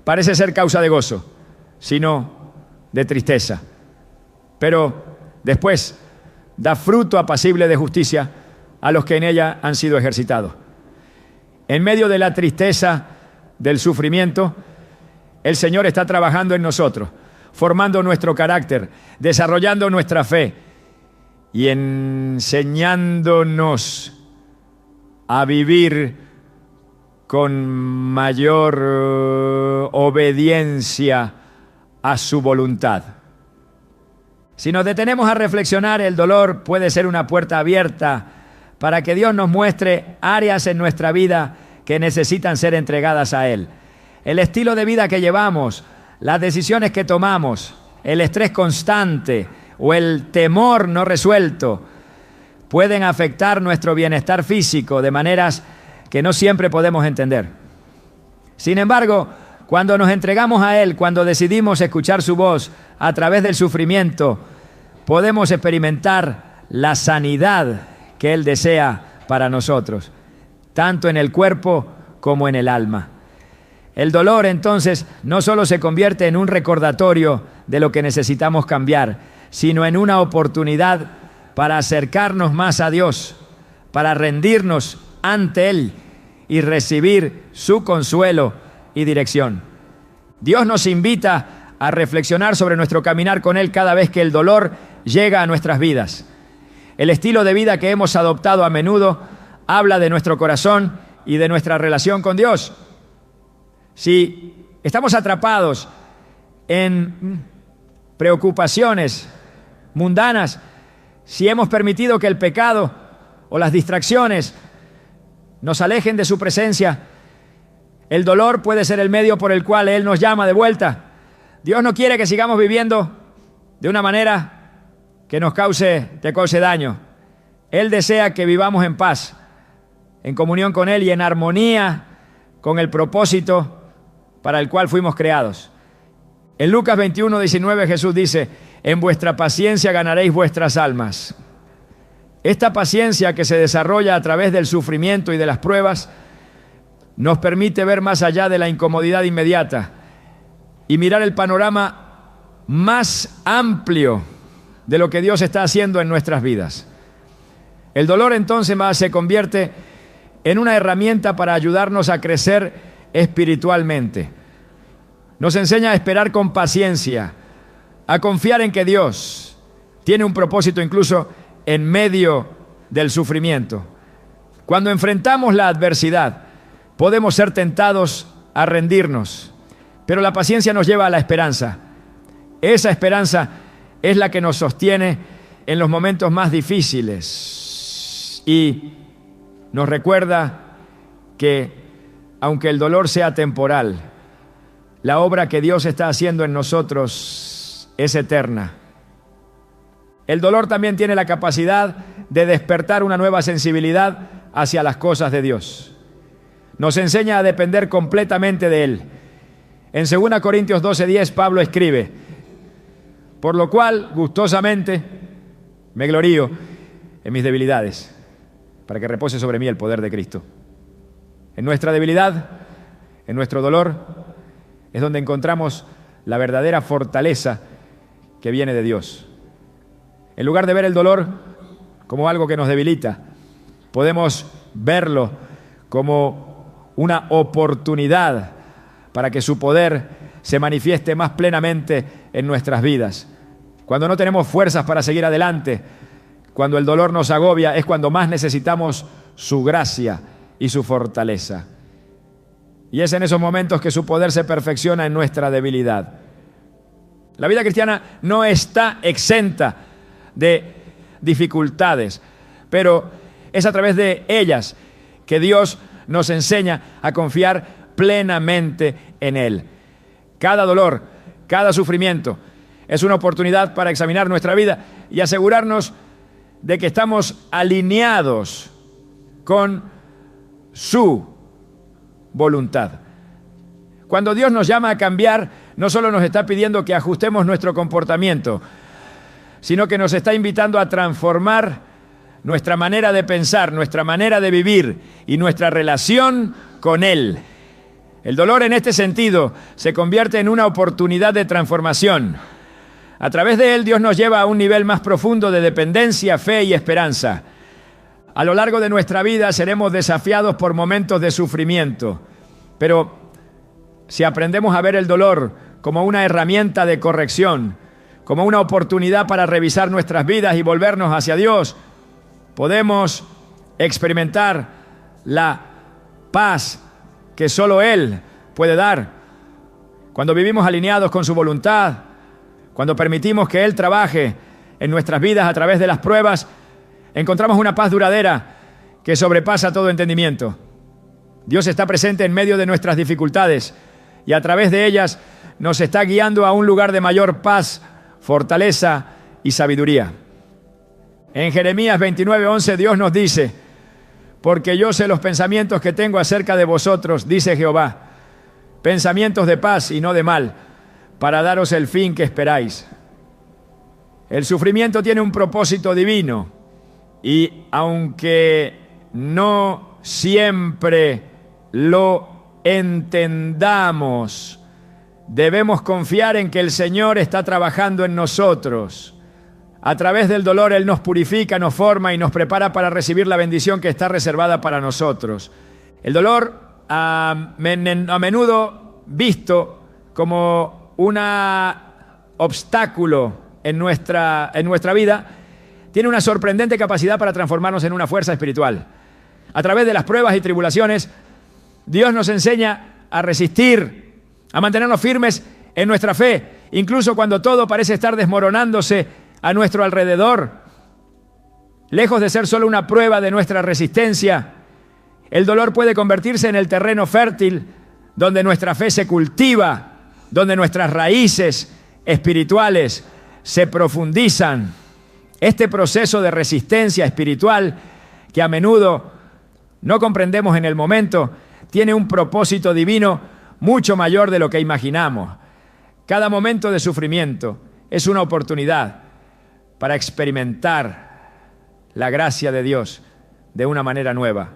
parece ser causa de gozo, sino de tristeza, pero después da fruto apacible de justicia a los que en ella han sido ejercitados. En medio de la tristeza, del sufrimiento, el Señor está trabajando en nosotros, formando nuestro carácter, desarrollando nuestra fe y enseñándonos a vivir con mayor obediencia a su voluntad. Si nos detenemos a reflexionar, el dolor puede ser una puerta abierta para que Dios nos muestre áreas en nuestra vida que necesitan ser entregadas a Él. El estilo de vida que llevamos, las decisiones que tomamos, el estrés constante o el temor no resuelto pueden afectar nuestro bienestar físico de maneras que no siempre podemos entender. Sin embargo, cuando nos entregamos a Él, cuando decidimos escuchar su voz a través del sufrimiento, podemos experimentar la sanidad que Él desea para nosotros, tanto en el cuerpo como en el alma. El dolor, entonces, no solo se convierte en un recordatorio de lo que necesitamos cambiar, sino en una oportunidad para acercarnos más a Dios, para rendirnos ante Él y recibir su consuelo y dirección. Dios nos invita a reflexionar sobre nuestro caminar con Él cada vez que el dolor llega a nuestras vidas. El estilo de vida que hemos adoptado a menudo habla de nuestro corazón y de nuestra relación con Dios. Si estamos atrapados en preocupaciones mundanas, si hemos permitido que el pecado o las distracciones nos alejen de su presencia, el dolor puede ser el medio por el cual Él nos llama de vuelta. Dios no quiere que sigamos viviendo de una manera que nos cause daño. Él desea que vivamos en paz, en comunión con Él y en armonía con el propósito para el cual fuimos creados. En Lucas 21:19 Jesús dice: en vuestra paciencia ganaréis vuestras almas. Esta paciencia que se desarrolla a través del sufrimiento y de las pruebas nos permite ver más allá de la incomodidad inmediata y mirar el panorama más amplio de lo que Dios está haciendo en nuestras vidas. El dolor entonces se convierte en una herramienta para ayudarnos a crecer espiritualmente. Nos enseña a esperar con paciencia, a confiar en que Dios tiene un propósito incluso en medio del sufrimiento. Cuando enfrentamos la adversidad, podemos ser tentados a rendirnos, pero la paciencia nos lleva a la esperanza. Esa esperanza es la que nos sostiene en los momentos más difíciles y nos recuerda que, aunque el dolor sea temporal, la obra que Dios está haciendo en nosotros es eterna. El dolor también tiene la capacidad de despertar una nueva sensibilidad hacia las cosas de Dios. Nos enseña a depender completamente de Él. En 2 Corintios 12:10 Pablo escribe: por lo cual gustosamente me glorío en mis debilidades, para que repose sobre mí el poder de Cristo. En nuestra debilidad, en nuestro dolor, es donde encontramos la verdadera fortaleza que viene de Dios. En lugar de ver el dolor como algo que nos debilita, podemos verlo como una oportunidad para que su poder se manifieste más plenamente en nuestras vidas. Cuando no tenemos fuerzas para seguir adelante, cuando el dolor nos agobia, es cuando más necesitamos su gracia y su fortaleza. Y es en esos momentos que su poder se perfecciona en nuestra debilidad. La vida cristiana no está exenta de dificultades, pero es a través de ellas que Dios nos enseña a confiar plenamente en Él. Cada dolor, cada sufrimiento es una oportunidad para examinar nuestra vida y asegurarnos de que estamos alineados con su voluntad. Cuando Dios nos llama a cambiar, no solo nos está pidiendo que ajustemos nuestro comportamiento, sino que nos está invitando a transformar nuestra manera de pensar, nuestra manera de vivir y nuestra relación con Él. El dolor en este sentido se convierte en una oportunidad de transformación. A través de él, Dios nos lleva a un nivel más profundo de dependencia, fe y esperanza. A lo largo de nuestra vida seremos desafiados por momentos de sufrimiento, pero si aprendemos a ver el dolor como una herramienta de corrección, como una oportunidad para revisar nuestras vidas y volvernos hacia Dios, podemos experimentar la paz que solo Él puede dar. Cuando vivimos alineados con su voluntad, cuando permitimos que Él trabaje en nuestras vidas a través de las pruebas, encontramos una paz duradera que sobrepasa todo entendimiento. Dios está presente en medio de nuestras dificultades y a través de ellas nos está guiando a un lugar de mayor paz, fortaleza y sabiduría. En Jeremías 29:11 Dios nos dice: porque yo sé los pensamientos que tengo acerca de vosotros, dice Jehová, pensamientos de paz y no de mal, para daros el fin que esperáis. El sufrimiento tiene un propósito divino y aunque no siempre lo entendamos, debemos confiar en que el Señor está trabajando en nosotros. A través del dolor Él nos purifica, nos forma y nos prepara para recibir la bendición que está reservada para nosotros. El dolor a menudo visto como un obstáculo en nuestra vida, tiene una sorprendente capacidad para transformarnos en una fuerza espiritual. A través de las pruebas y tribulaciones, Dios nos enseña a resistir, a mantenernos firmes en nuestra fe, incluso cuando todo parece estar desmoronándose a nuestro alrededor. Lejos de ser solo una prueba de nuestra resistencia, el dolor puede convertirse en el terreno fértil donde nuestra fe se cultiva, donde nuestras raíces espirituales se profundizan. Este proceso de resistencia espiritual, que a menudo no comprendemos en el momento, tiene un propósito divino mucho mayor de lo que imaginamos. Cada momento de sufrimiento es una oportunidad para experimentar la gracia de Dios de una manera nueva,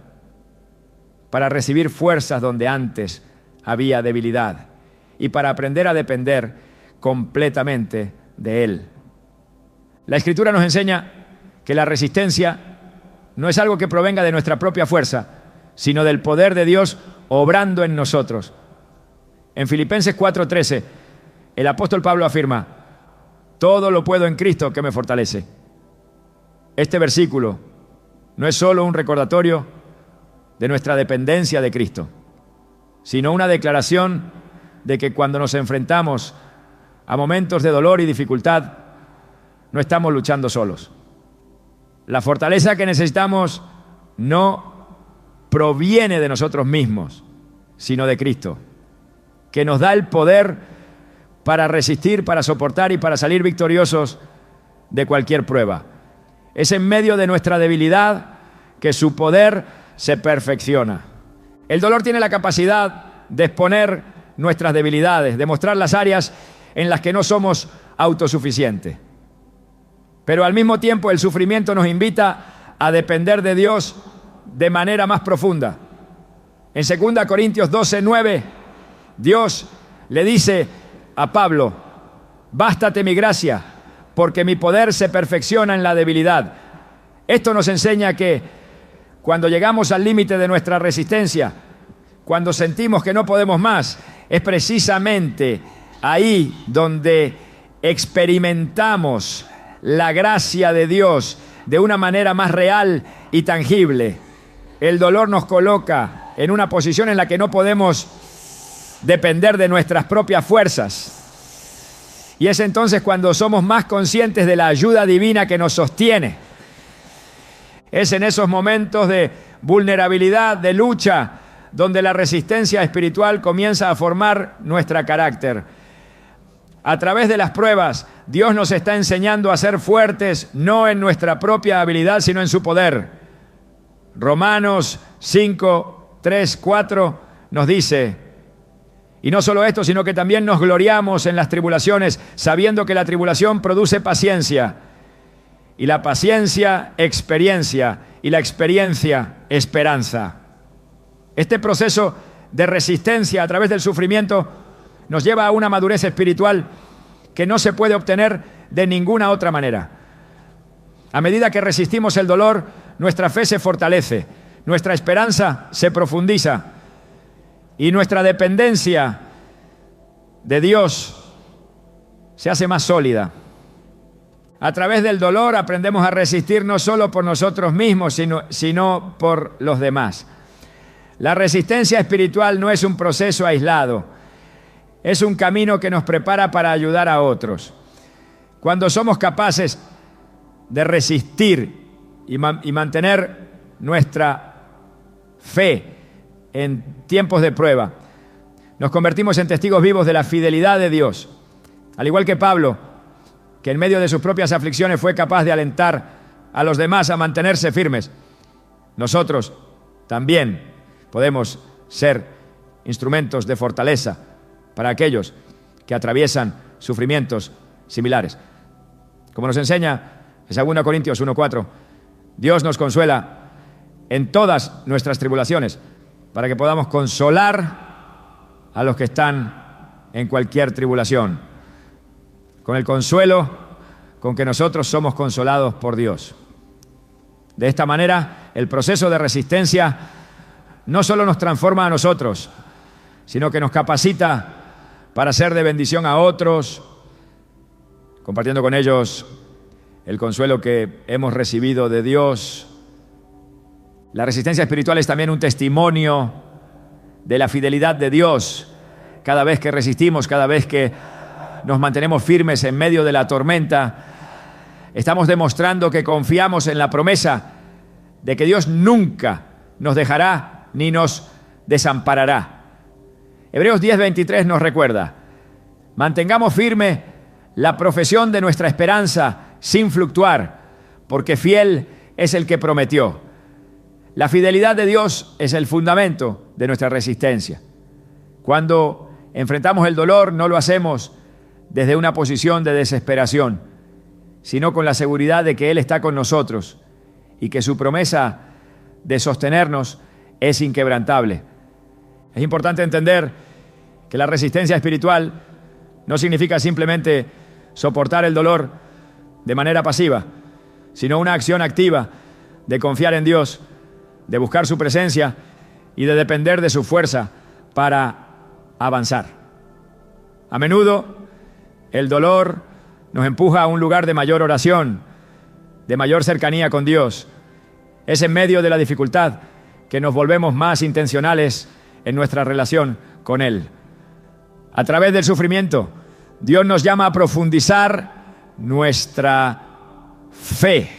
para recibir fuerzas donde antes había debilidad y para aprender a depender completamente de Él. La Escritura nos enseña que la resistencia no es algo que provenga de nuestra propia fuerza, sino del poder de Dios obrando en nosotros. En Filipenses 4:13, el apóstol Pablo afirma: todo lo puedo en Cristo que me fortalece. Este versículo no es solo un recordatorio de nuestra dependencia de Cristo, sino una declaración de que cuando nos enfrentamos a momentos de dolor y dificultad, no estamos luchando solos. La fortaleza que necesitamos no proviene de nosotros mismos, sino de Cristo, que nos da el poder para resistir, para soportar y para salir victoriosos de cualquier prueba. Es en medio de nuestra debilidad que su poder se perfecciona. El dolor tiene la capacidad de exponer nuestras debilidades, de mostrar las áreas en las que no somos autosuficientes. Pero al mismo tiempo el sufrimiento nos invita a depender de Dios de manera más profunda. En 2 Corintios 12:9, Dios le dice a Pablo: bástate mi gracia, porque mi poder se perfecciona en la debilidad. Esto nos enseña que cuando llegamos al límite de nuestra resistencia, cuando sentimos que no podemos más, es precisamente ahí donde experimentamos la gracia de Dios de una manera más real y tangible. El dolor nos coloca en una posición en la que no podemos depender de nuestras propias fuerzas. Y es entonces cuando somos más conscientes de la ayuda divina que nos sostiene. Es en esos momentos de vulnerabilidad, de lucha, donde la resistencia espiritual comienza a formar nuestro carácter. A través de las pruebas, Dios nos está enseñando a ser fuertes, no en nuestra propia habilidad, sino en su poder. Romanos 5:3-4 nos dice: y no solo esto, sino que también nos gloriamos en las tribulaciones, sabiendo que la tribulación produce paciencia, y la paciencia, experiencia, y la experiencia, esperanza. Este proceso de resistencia a través del sufrimiento nos lleva a una madurez espiritual que no se puede obtener de ninguna otra manera. A medida que resistimos el dolor, nuestra fe se fortalece, nuestra esperanza se profundiza y nuestra dependencia de Dios se hace más sólida. A través del dolor aprendemos a resistir no solo por nosotros mismos, sino por los demás. La resistencia espiritual no es un proceso aislado, es un camino que nos prepara para ayudar a otros. Cuando somos capaces de resistir y mantener nuestra fe en tiempos de prueba, nos convertimos en testigos vivos de la fidelidad de Dios. Al igual que Pablo, que en medio de sus propias aflicciones fue capaz de alentar a los demás a mantenerse firmes, nosotros también podemos ser instrumentos de fortaleza para aquellos que atraviesan sufrimientos similares. Como nos enseña en 2 Corintios 1:4, Dios nos consuela en todas nuestras tribulaciones para que podamos consolar a los que están en cualquier tribulación, con el consuelo con que nosotros somos consolados por Dios. De esta manera, el proceso de resistencia no solo nos transforma a nosotros, sino que nos capacita para ser de bendición a otros, compartiendo con ellos el consuelo que hemos recibido de Dios. La resistencia espiritual es también un testimonio de la fidelidad de Dios. Cada vez que resistimos, cada vez que nos mantenemos firmes en medio de la tormenta, estamos demostrando que confiamos en la promesa de que Dios nunca nos dejará ni nos desamparará. Hebreos 10:23 nos recuerda: mantengamos firme la profesión de nuestra esperanza sin fluctuar, porque fiel es el que prometió. La fidelidad de Dios es el fundamento de nuestra resistencia. Cuando enfrentamos el dolor, no lo hacemos desde una posición de desesperación, sino con la seguridad de que Él está con nosotros y que su promesa de sostenernos es inquebrantable. Es importante entender que la resistencia espiritual no significa simplemente soportar el dolor de manera pasiva, sino una acción activa de confiar en Dios, de buscar su presencia y de depender de su fuerza para avanzar. A menudo el dolor nos empuja a un lugar de mayor oración, de mayor cercanía con Dios. Es en medio de la dificultad que nos volvemos más intencionales en nuestra relación con Él. A través del sufrimiento, Dios nos llama a profundizar nuestra fe,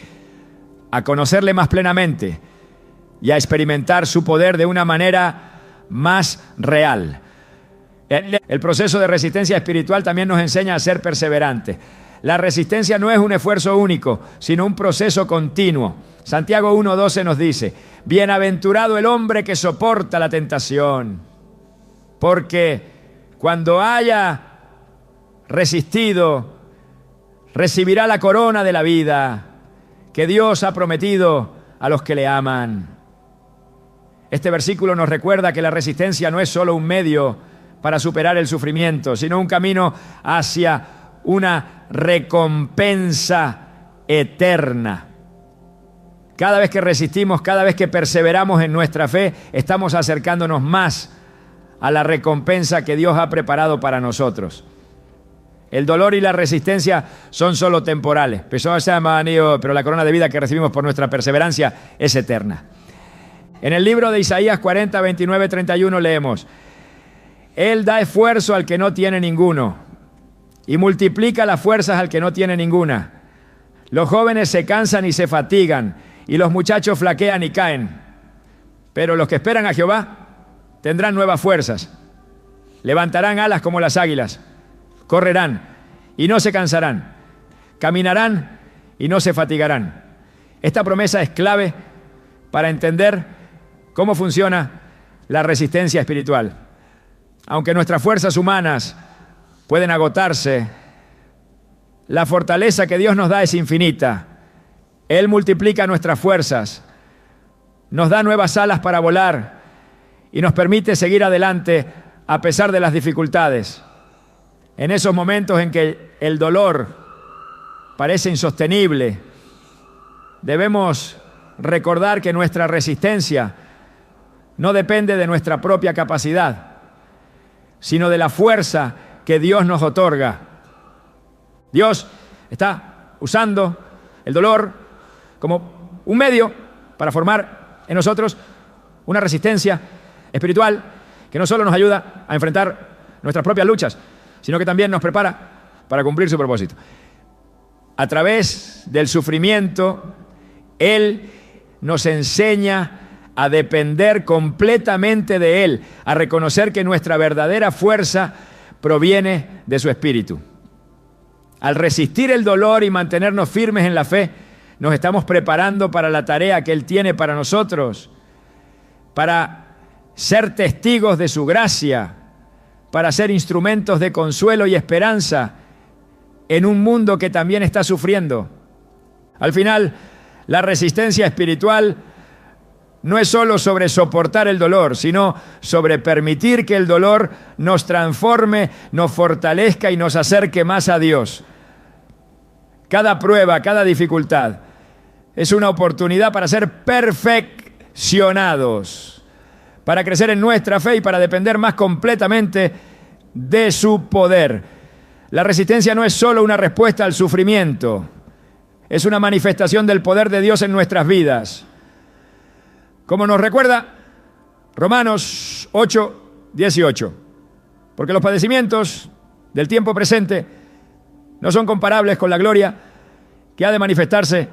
a conocerle más plenamente y a experimentar su poder de una manera más real. El proceso de resistencia espiritual también nos enseña a ser perseverantes. La resistencia no es un esfuerzo único, sino un proceso continuo. Santiago 1:12 nos dice: bienaventurado el hombre que soporta la tentación, porque cuando haya resistido, recibirá la corona de la vida que Dios ha prometido a los que le aman. Este versículo nos recuerda que la resistencia no es solo un medio para superar el sufrimiento, sino un camino hacia una recompensa eterna. Cada vez que resistimos, cada vez que perseveramos en nuestra fe, estamos acercándonos más a la recompensa que Dios ha preparado para nosotros. El dolor y la resistencia son solo temporales, pero la corona de vida que recibimos por nuestra perseverancia es eterna. En el libro de Isaías 40, 29, 31 leemos: Él da esfuerzo al que no tiene ninguno y multiplica las fuerzas al que no tiene ninguna. Los jóvenes se cansan y se fatigan, y los muchachos flaquean y caen. Pero los que esperan a Jehová tendrán nuevas fuerzas. Levantarán alas como las águilas. Correrán y no se cansarán. Caminarán y no se fatigarán. Esta promesa es clave para entender cómo funciona la resistencia espiritual. Aunque nuestras fuerzas humanas pueden agotarse, la fortaleza que Dios nos da es infinita. Él multiplica nuestras fuerzas, nos da nuevas alas para volar y nos permite seguir adelante a pesar de las dificultades. En esos momentos en que el dolor parece insostenible, debemos recordar que nuestra resistencia no depende de nuestra propia capacidad, sino de la fuerza que Dios nos otorga. Dios está usando el dolor como un medio para formar en nosotros una resistencia espiritual que no solo nos ayuda a enfrentar nuestras propias luchas, sino que también nos prepara para cumplir su propósito. A través del sufrimiento, Él nos enseña a depender completamente de Él, a reconocer que nuestra verdadera fuerza proviene de su Espíritu. Al resistir el dolor y mantenernos firmes en la fe, nos estamos preparando para la tarea que Él tiene para nosotros, para ser testigos de su gracia, para ser instrumentos de consuelo y esperanza en un mundo que también está sufriendo. Al final, la resistencia espiritual no es solo sobre soportar el dolor, sino sobre permitir que el dolor nos transforme, nos fortalezca y nos acerque más a Dios. Cada prueba, cada dificultad es una oportunidad para ser perfeccionados, para crecer en nuestra fe y para depender más completamente de su poder. La resistencia no es solo una respuesta al sufrimiento, es una manifestación del poder de Dios en nuestras vidas. Como nos recuerda Romanos 8:18, porque los padecimientos del tiempo presente no son comparables con la gloria que ha de manifestarse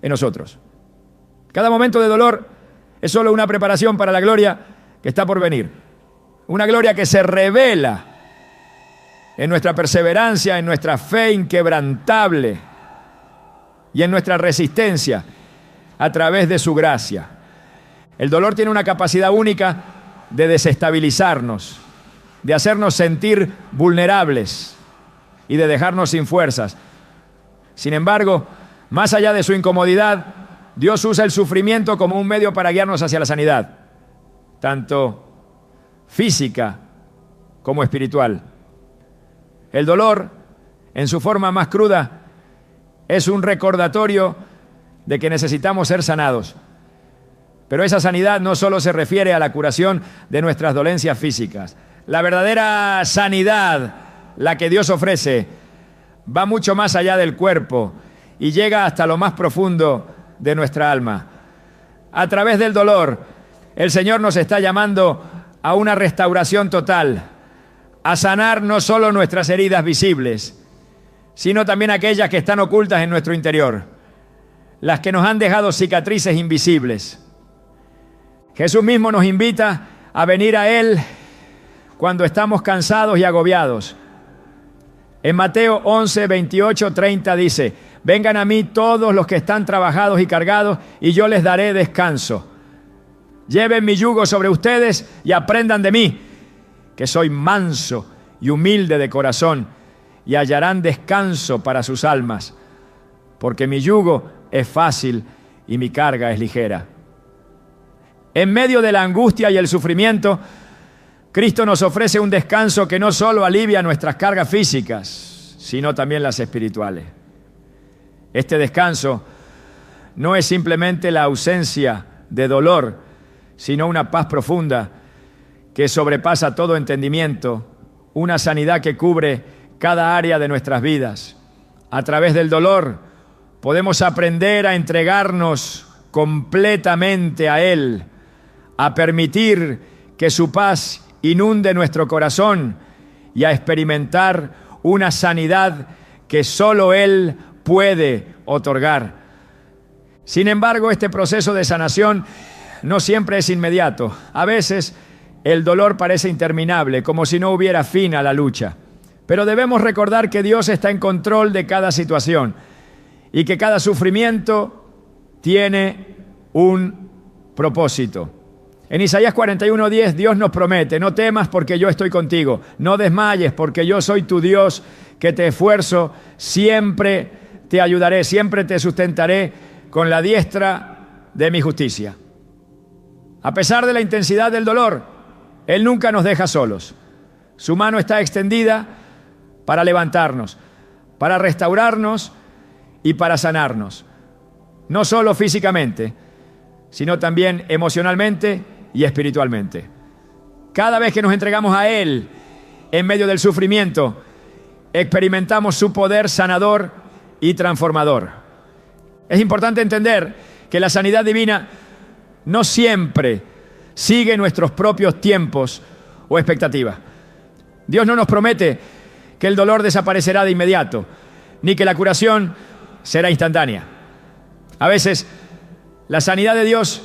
en nosotros. Cada momento de dolor es solo una preparación para la gloria que está por venir. Una gloria que se revela en nuestra perseverancia, en nuestra fe inquebrantable y en nuestra resistencia a través de su gracia. El dolor tiene una capacidad única de desestabilizarnos, de hacernos sentir vulnerables y de dejarnos sin fuerzas. Sin embargo, más allá de su incomodidad, Dios usa el sufrimiento como un medio para guiarnos hacia la sanidad, tanto física como espiritual. El dolor, en su forma más cruda, es un recordatorio de que necesitamos ser sanados. Pero esa sanidad no solo se refiere a la curación de nuestras dolencias físicas. La verdadera sanidad, la que Dios ofrece, va mucho más allá del cuerpo y llega hasta lo más profundo de nuestra alma. A través del dolor, el Señor nos está llamando a una restauración total, a sanar no solo nuestras heridas visibles, sino también aquellas que están ocultas en nuestro interior, las que nos han dejado cicatrices invisibles. Jesús mismo nos invita a venir a Él cuando estamos cansados y agobiados. En Mateo 11, 28, 30 dice: vengan a mí todos los que están trabajados y cargados, y yo les daré descanso. Lleven mi yugo sobre ustedes y aprendan de mí, que soy manso y humilde de corazón, y hallarán descanso para sus almas, porque mi yugo es fácil y mi carga es ligera. En medio de la angustia y el sufrimiento, Cristo nos ofrece un descanso que no solo alivia nuestras cargas físicas, sino también las espirituales. Este descanso no es simplemente la ausencia de dolor, sino una paz profunda que sobrepasa todo entendimiento, una sanidad que cubre cada área de nuestras vidas. A través del dolor podemos aprender a entregarnos completamente a Él, a permitir que su paz inunde nuestro corazón y a experimentar una sanidad que solo Él puede otorgar. Sin embargo, este proceso de sanación no siempre es inmediato. A veces el dolor parece interminable, como si no hubiera fin a la lucha. Pero debemos recordar que Dios está en control de cada situación y que cada sufrimiento tiene un propósito. En Isaías 41:10 Dios nos promete: no temas porque yo estoy contigo, no desmayes porque yo soy tu Dios, que te esfuerzo, siempre te ayudaré, siempre te sustentaré con la diestra de mi justicia. A pesar de la intensidad del dolor, Él nunca nos deja solos. Su mano está extendida para levantarnos, para restaurarnos y para sanarnos. No solo físicamente, sino también emocionalmente y espiritualmente. Cada vez que nos entregamos a Él en medio del sufrimiento, experimentamos su poder sanador y transformador. Es importante entender que la sanidad divina no siempre sigue nuestros propios tiempos o expectativas. Dios no nos promete que el dolor desaparecerá de inmediato, ni que la curación será instantánea. A veces, la sanidad de Dios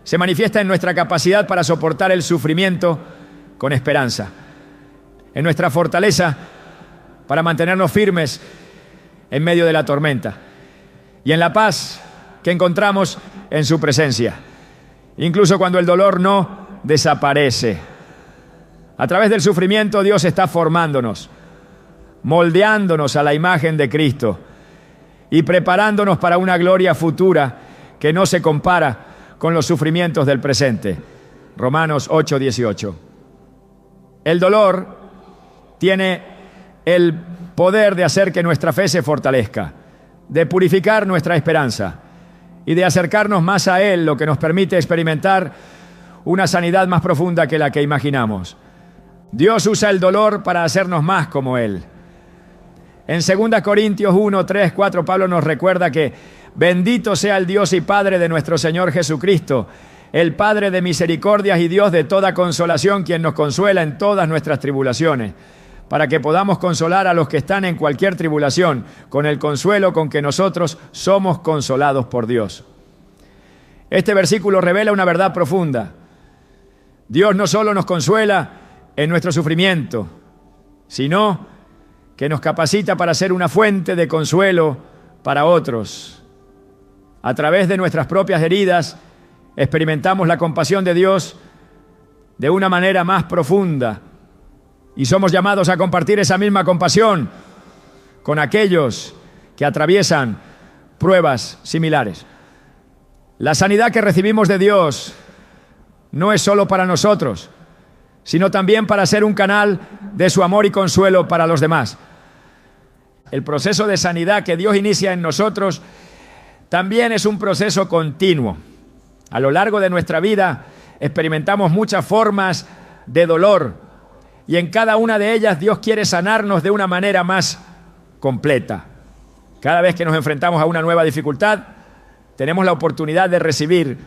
se manifiesta en nuestra capacidad para soportar el sufrimiento con esperanza, en nuestra fortaleza para mantenernos firmes en medio de la tormenta y en la paz que encontramos en su presencia, incluso cuando el dolor no desaparece. A través del sufrimiento Dios está formándonos, moldeándonos a la imagen de Cristo y preparándonos para una gloria futura que no se compara con los sufrimientos del presente. Romanos 8:18. El dolor tiene el poder de hacer que nuestra fe se fortalezca, de purificar nuestra esperanza y de acercarnos más a Él, lo que nos permite experimentar una sanidad más profunda que la que imaginamos. Dios usa el dolor para hacernos más como Él. En 2 Corintios 1, 3, 4, Pablo nos recuerda que bendito sea el Dios y Padre de nuestro Señor Jesucristo, el Padre de misericordias y Dios de toda consolación, quien nos consuela en todas nuestras tribulaciones, para que podamos consolar a los que están en cualquier tribulación, con el consuelo con que nosotros somos consolados por Dios. Este versículo revela una verdad profunda. Dios no solo nos consuela en nuestro sufrimiento, sino que nos capacita para ser una fuente de consuelo para otros. A través de nuestras propias heridas, experimentamos la compasión de Dios de una manera más profunda y somos llamados a compartir esa misma compasión con aquellos que atraviesan pruebas similares. La sanidad que recibimos de Dios no es solo para nosotros, sino también para ser un canal de su amor y consuelo para los demás. El proceso de sanidad que Dios inicia en nosotros también es un proceso continuo. A lo largo de nuestra vida experimentamos muchas formas de dolor y en cada una de ellas Dios quiere sanarnos de una manera más completa. Cada vez que nos enfrentamos a una nueva dificultad, tenemos la oportunidad de recibir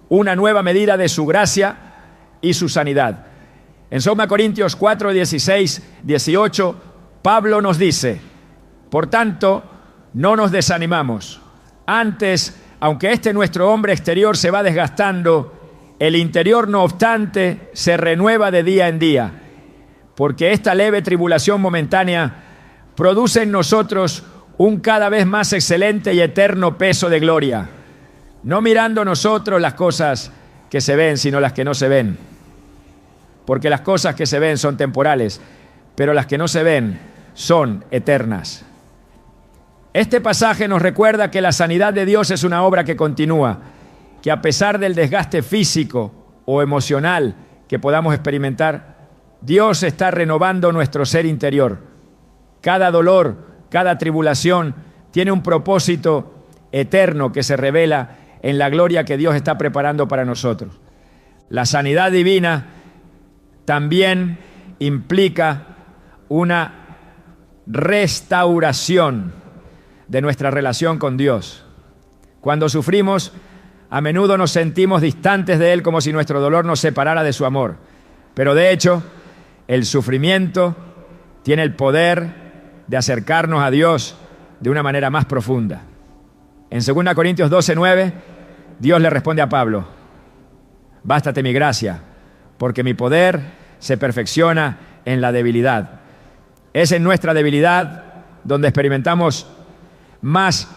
una nueva medida de su gracia y su sanidad. En 2 Corintios 4, 16, 18, Pablo nos dice: por tanto, no nos desanimamos. Antes, aunque nuestro hombre exterior se va desgastando, el interior, no obstante, se renueva de día en día, porque esta leve tribulación momentánea produce en nosotros un cada vez más excelente y eterno peso de gloria, no mirando nosotros las cosas que se ven, sino las que no se ven. Porque las cosas que se ven son temporales, pero las que no se ven son eternas. Este pasaje nos recuerda que la sanidad de Dios es una obra que continúa, que a pesar del desgaste físico o emocional que podamos experimentar, Dios está renovando nuestro ser interior. Cada dolor, cada tribulación tiene un propósito eterno que se revela en la gloria que Dios está preparando para nosotros. La sanidad divina también implica una restauración de nuestra relación con Dios. Cuando sufrimos, a menudo nos sentimos distantes de Él, como si nuestro dolor nos separara de su amor. Pero de hecho, el sufrimiento tiene el poder de acercarnos a Dios de una manera más profunda. En 2 Corintios 12, 9, Dios le responde a Pablo: bástate mi gracia, porque mi poder se perfecciona en la debilidad. Es en nuestra debilidad donde experimentamos más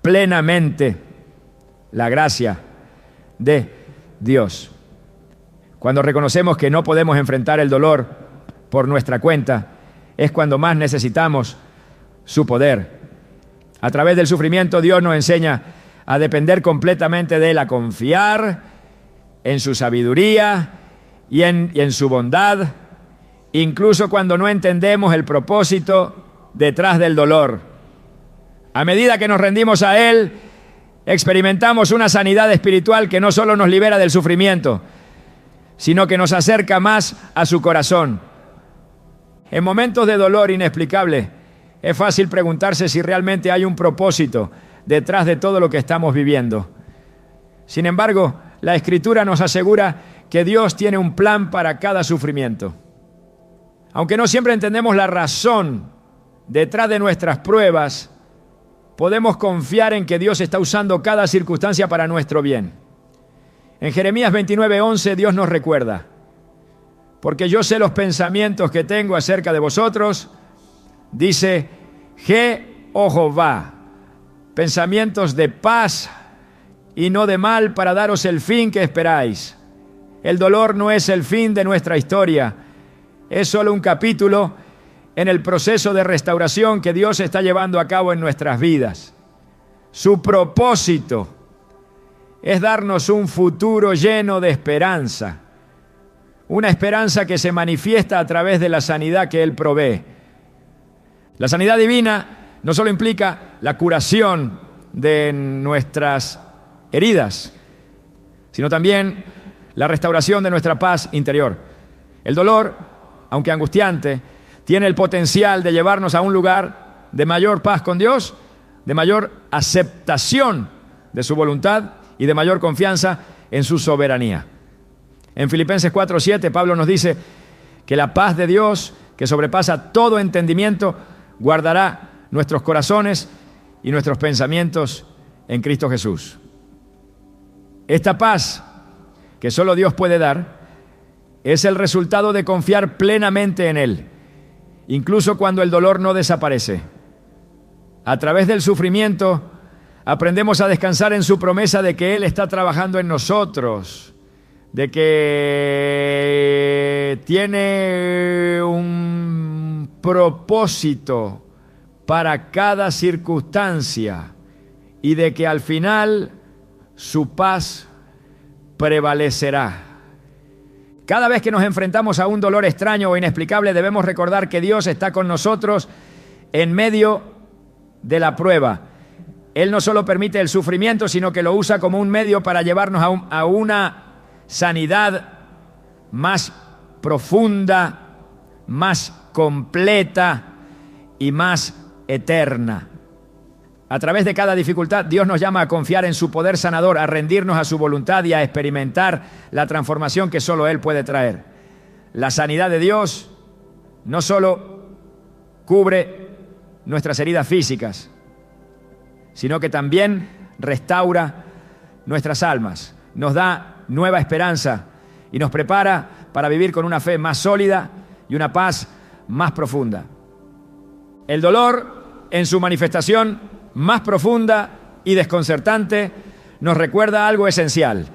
plenamente la gracia de Dios. Cuando reconocemos que no podemos enfrentar el dolor por nuestra cuenta, es cuando más necesitamos su poder. A través del sufrimiento, Dios nos enseña a depender completamente de Él, a confiar en su sabiduría y en su bondad, incluso cuando no entendemos el propósito detrás del dolor. A medida que nos rendimos a Él, experimentamos una sanidad espiritual que no solo nos libera del sufrimiento, sino que nos acerca más a su corazón. En momentos de dolor inexplicable, es fácil preguntarse si realmente hay un propósito detrás de todo lo que estamos viviendo. Sin embargo, la Escritura nos asegura que Dios tiene un plan para cada sufrimiento. Aunque no siempre entendemos la razón detrás de nuestras pruebas, podemos confiar en que Dios está usando cada circunstancia para nuestro bien. En Jeremías 29:11 Dios nos recuerda: porque yo sé los pensamientos que tengo acerca de vosotros, dice Jehová, pensamientos de paz y no de mal, para daros el fin que esperáis. El dolor no es el fin de nuestra historia, es solo un capítulo en el proceso de restauración que Dios está llevando a cabo en nuestras vidas. Su propósito es darnos un futuro lleno de esperanza, una esperanza que se manifiesta a través de la sanidad que Él provee. La sanidad divina no solo implica la curación de nuestras heridas, sino también la restauración de nuestra paz interior. El dolor, aunque angustiante, tiene el potencial de llevarnos a un lugar de mayor paz con Dios, de mayor aceptación de su voluntad y de mayor confianza en su soberanía. En Filipenses 4:7, Pablo nos dice que la paz de Dios, que sobrepasa todo entendimiento, guardará nuestros corazones y nuestros pensamientos en Cristo Jesús. Esta paz que solo Dios puede dar es el resultado de confiar plenamente en Él, incluso cuando el dolor no desaparece. A través del sufrimiento aprendemos a descansar en su promesa de que Él está trabajando en nosotros, de que tiene un propósito para cada circunstancia y de que al final su paz prevalecerá. Cada vez que nos enfrentamos a un dolor extraño o inexplicable, debemos recordar que Dios está con nosotros en medio de la prueba. Él no solo permite el sufrimiento, sino que lo usa como un medio para llevarnos a una sanidad más profunda, más completa y más eterna. A través de cada dificultad, Dios nos llama a confiar en su poder sanador, a rendirnos a su voluntad y a experimentar la transformación que solo Él puede traer. La sanidad de Dios no solo cubre nuestras heridas físicas, sino que también restaura nuestras almas, nos da nueva esperanza y nos prepara para vivir con una fe más sólida y una paz más profunda. El dolor, en su manifestación más profunda y desconcertante, nos recuerda algo esencial,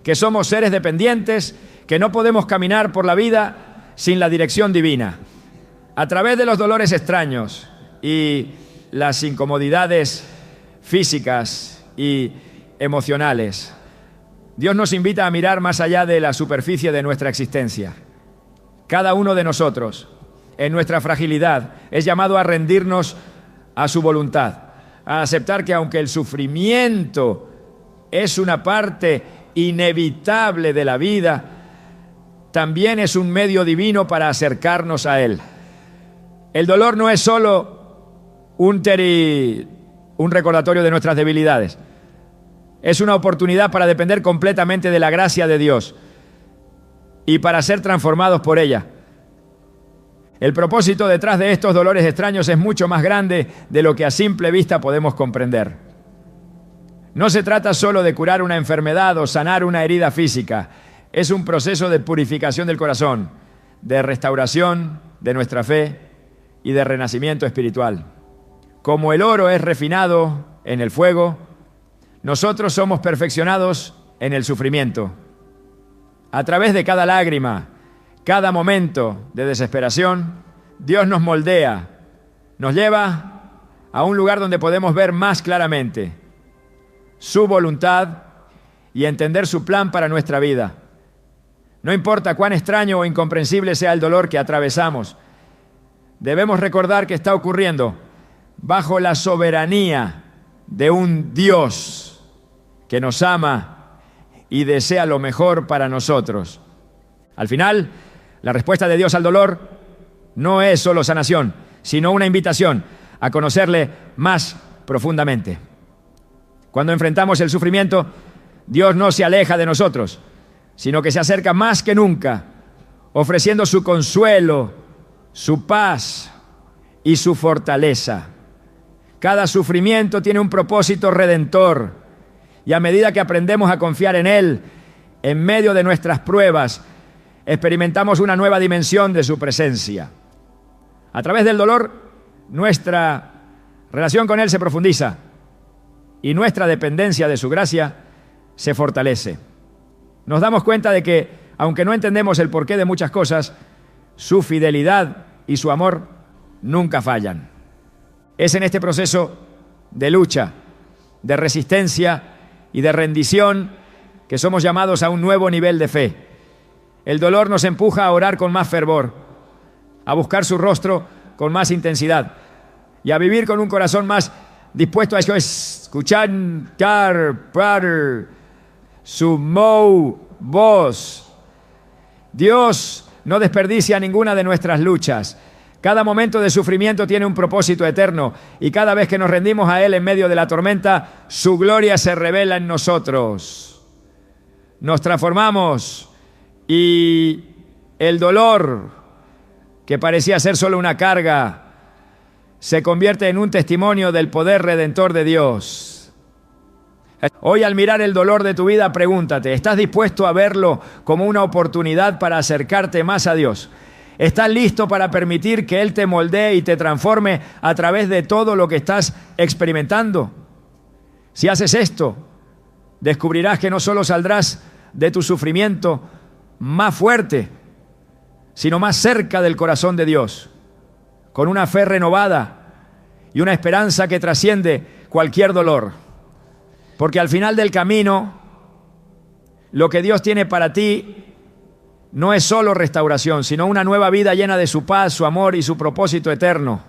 que somos seres dependientes, que no podemos caminar por la vida sin la dirección divina. A través de los dolores extraños y las incomodidades físicas y emocionales, Dios nos invita a mirar más allá de la superficie de nuestra existencia. Cada uno de nosotros, en nuestra fragilidad, es llamado a rendirnos a su voluntad, a aceptar que aunque el sufrimiento es una parte inevitable de la vida, también es un medio divino para acercarnos a Él. El dolor no es solo un recordatorio de nuestras debilidades. Es una oportunidad para depender completamente de la gracia de Dios y para ser transformados por ella. El propósito detrás de estos dolores extraños es mucho más grande de lo que a simple vista podemos comprender. No se trata solo de curar una enfermedad o sanar una herida física. Es un proceso de purificación del corazón, de restauración de nuestra fe y de renacimiento espiritual. Como el oro es refinado en el fuego, nosotros somos perfeccionados en el sufrimiento. A través de cada lágrima, cada momento de desesperación, Dios nos moldea, nos lleva a un lugar donde podemos ver más claramente su voluntad y entender su plan para nuestra vida. No importa cuán extraño o incomprensible sea el dolor que atravesamos, debemos recordar que está ocurriendo bajo la soberanía de un Dios que nos ama y desea lo mejor para nosotros. Al final, la respuesta de Dios al dolor no es solo sanación, sino una invitación a conocerle más profundamente. Cuando enfrentamos el sufrimiento, Dios no se aleja de nosotros, sino que se acerca más que nunca, ofreciendo su consuelo, su paz y su fortaleza. Cada sufrimiento tiene un propósito redentor, y a medida que aprendemos a confiar en Él, en medio de nuestras pruebas, experimentamos una nueva dimensión de su presencia. A través del dolor, nuestra relación con Él se profundiza y nuestra dependencia de su gracia se fortalece. Nos damos cuenta de que, aunque no entendemos el porqué de muchas cosas, su fidelidad y su amor nunca fallan. Es en este proceso de lucha, de resistencia y de rendición que somos llamados a un nuevo nivel de fe. El dolor nos empuja a orar con más fervor, a buscar su rostro con más intensidad y a vivir con un corazón más dispuesto a escuchar su voz. Dios no desperdicia ninguna de nuestras luchas. Cada momento de sufrimiento tiene un propósito eterno y cada vez que nos rendimos a Él en medio de la tormenta, su gloria se revela en nosotros. Nos transformamos y el dolor, que parecía ser solo una carga, se convierte en un testimonio del poder redentor de Dios. Hoy, al mirar el dolor de tu vida, pregúntate, ¿estás dispuesto a verlo como una oportunidad para acercarte más a Dios? ¿Estás listo para permitir que Él te moldee y te transforme a través de todo lo que estás experimentando? Si haces esto, descubrirás que no solo saldrás de tu sufrimiento más fuerte, sino más cerca del corazón de Dios, con una fe renovada y una esperanza que trasciende cualquier dolor. Porque al final del camino, lo que Dios tiene para ti no es solo restauración, sino una nueva vida llena de su paz, su amor y su propósito eterno.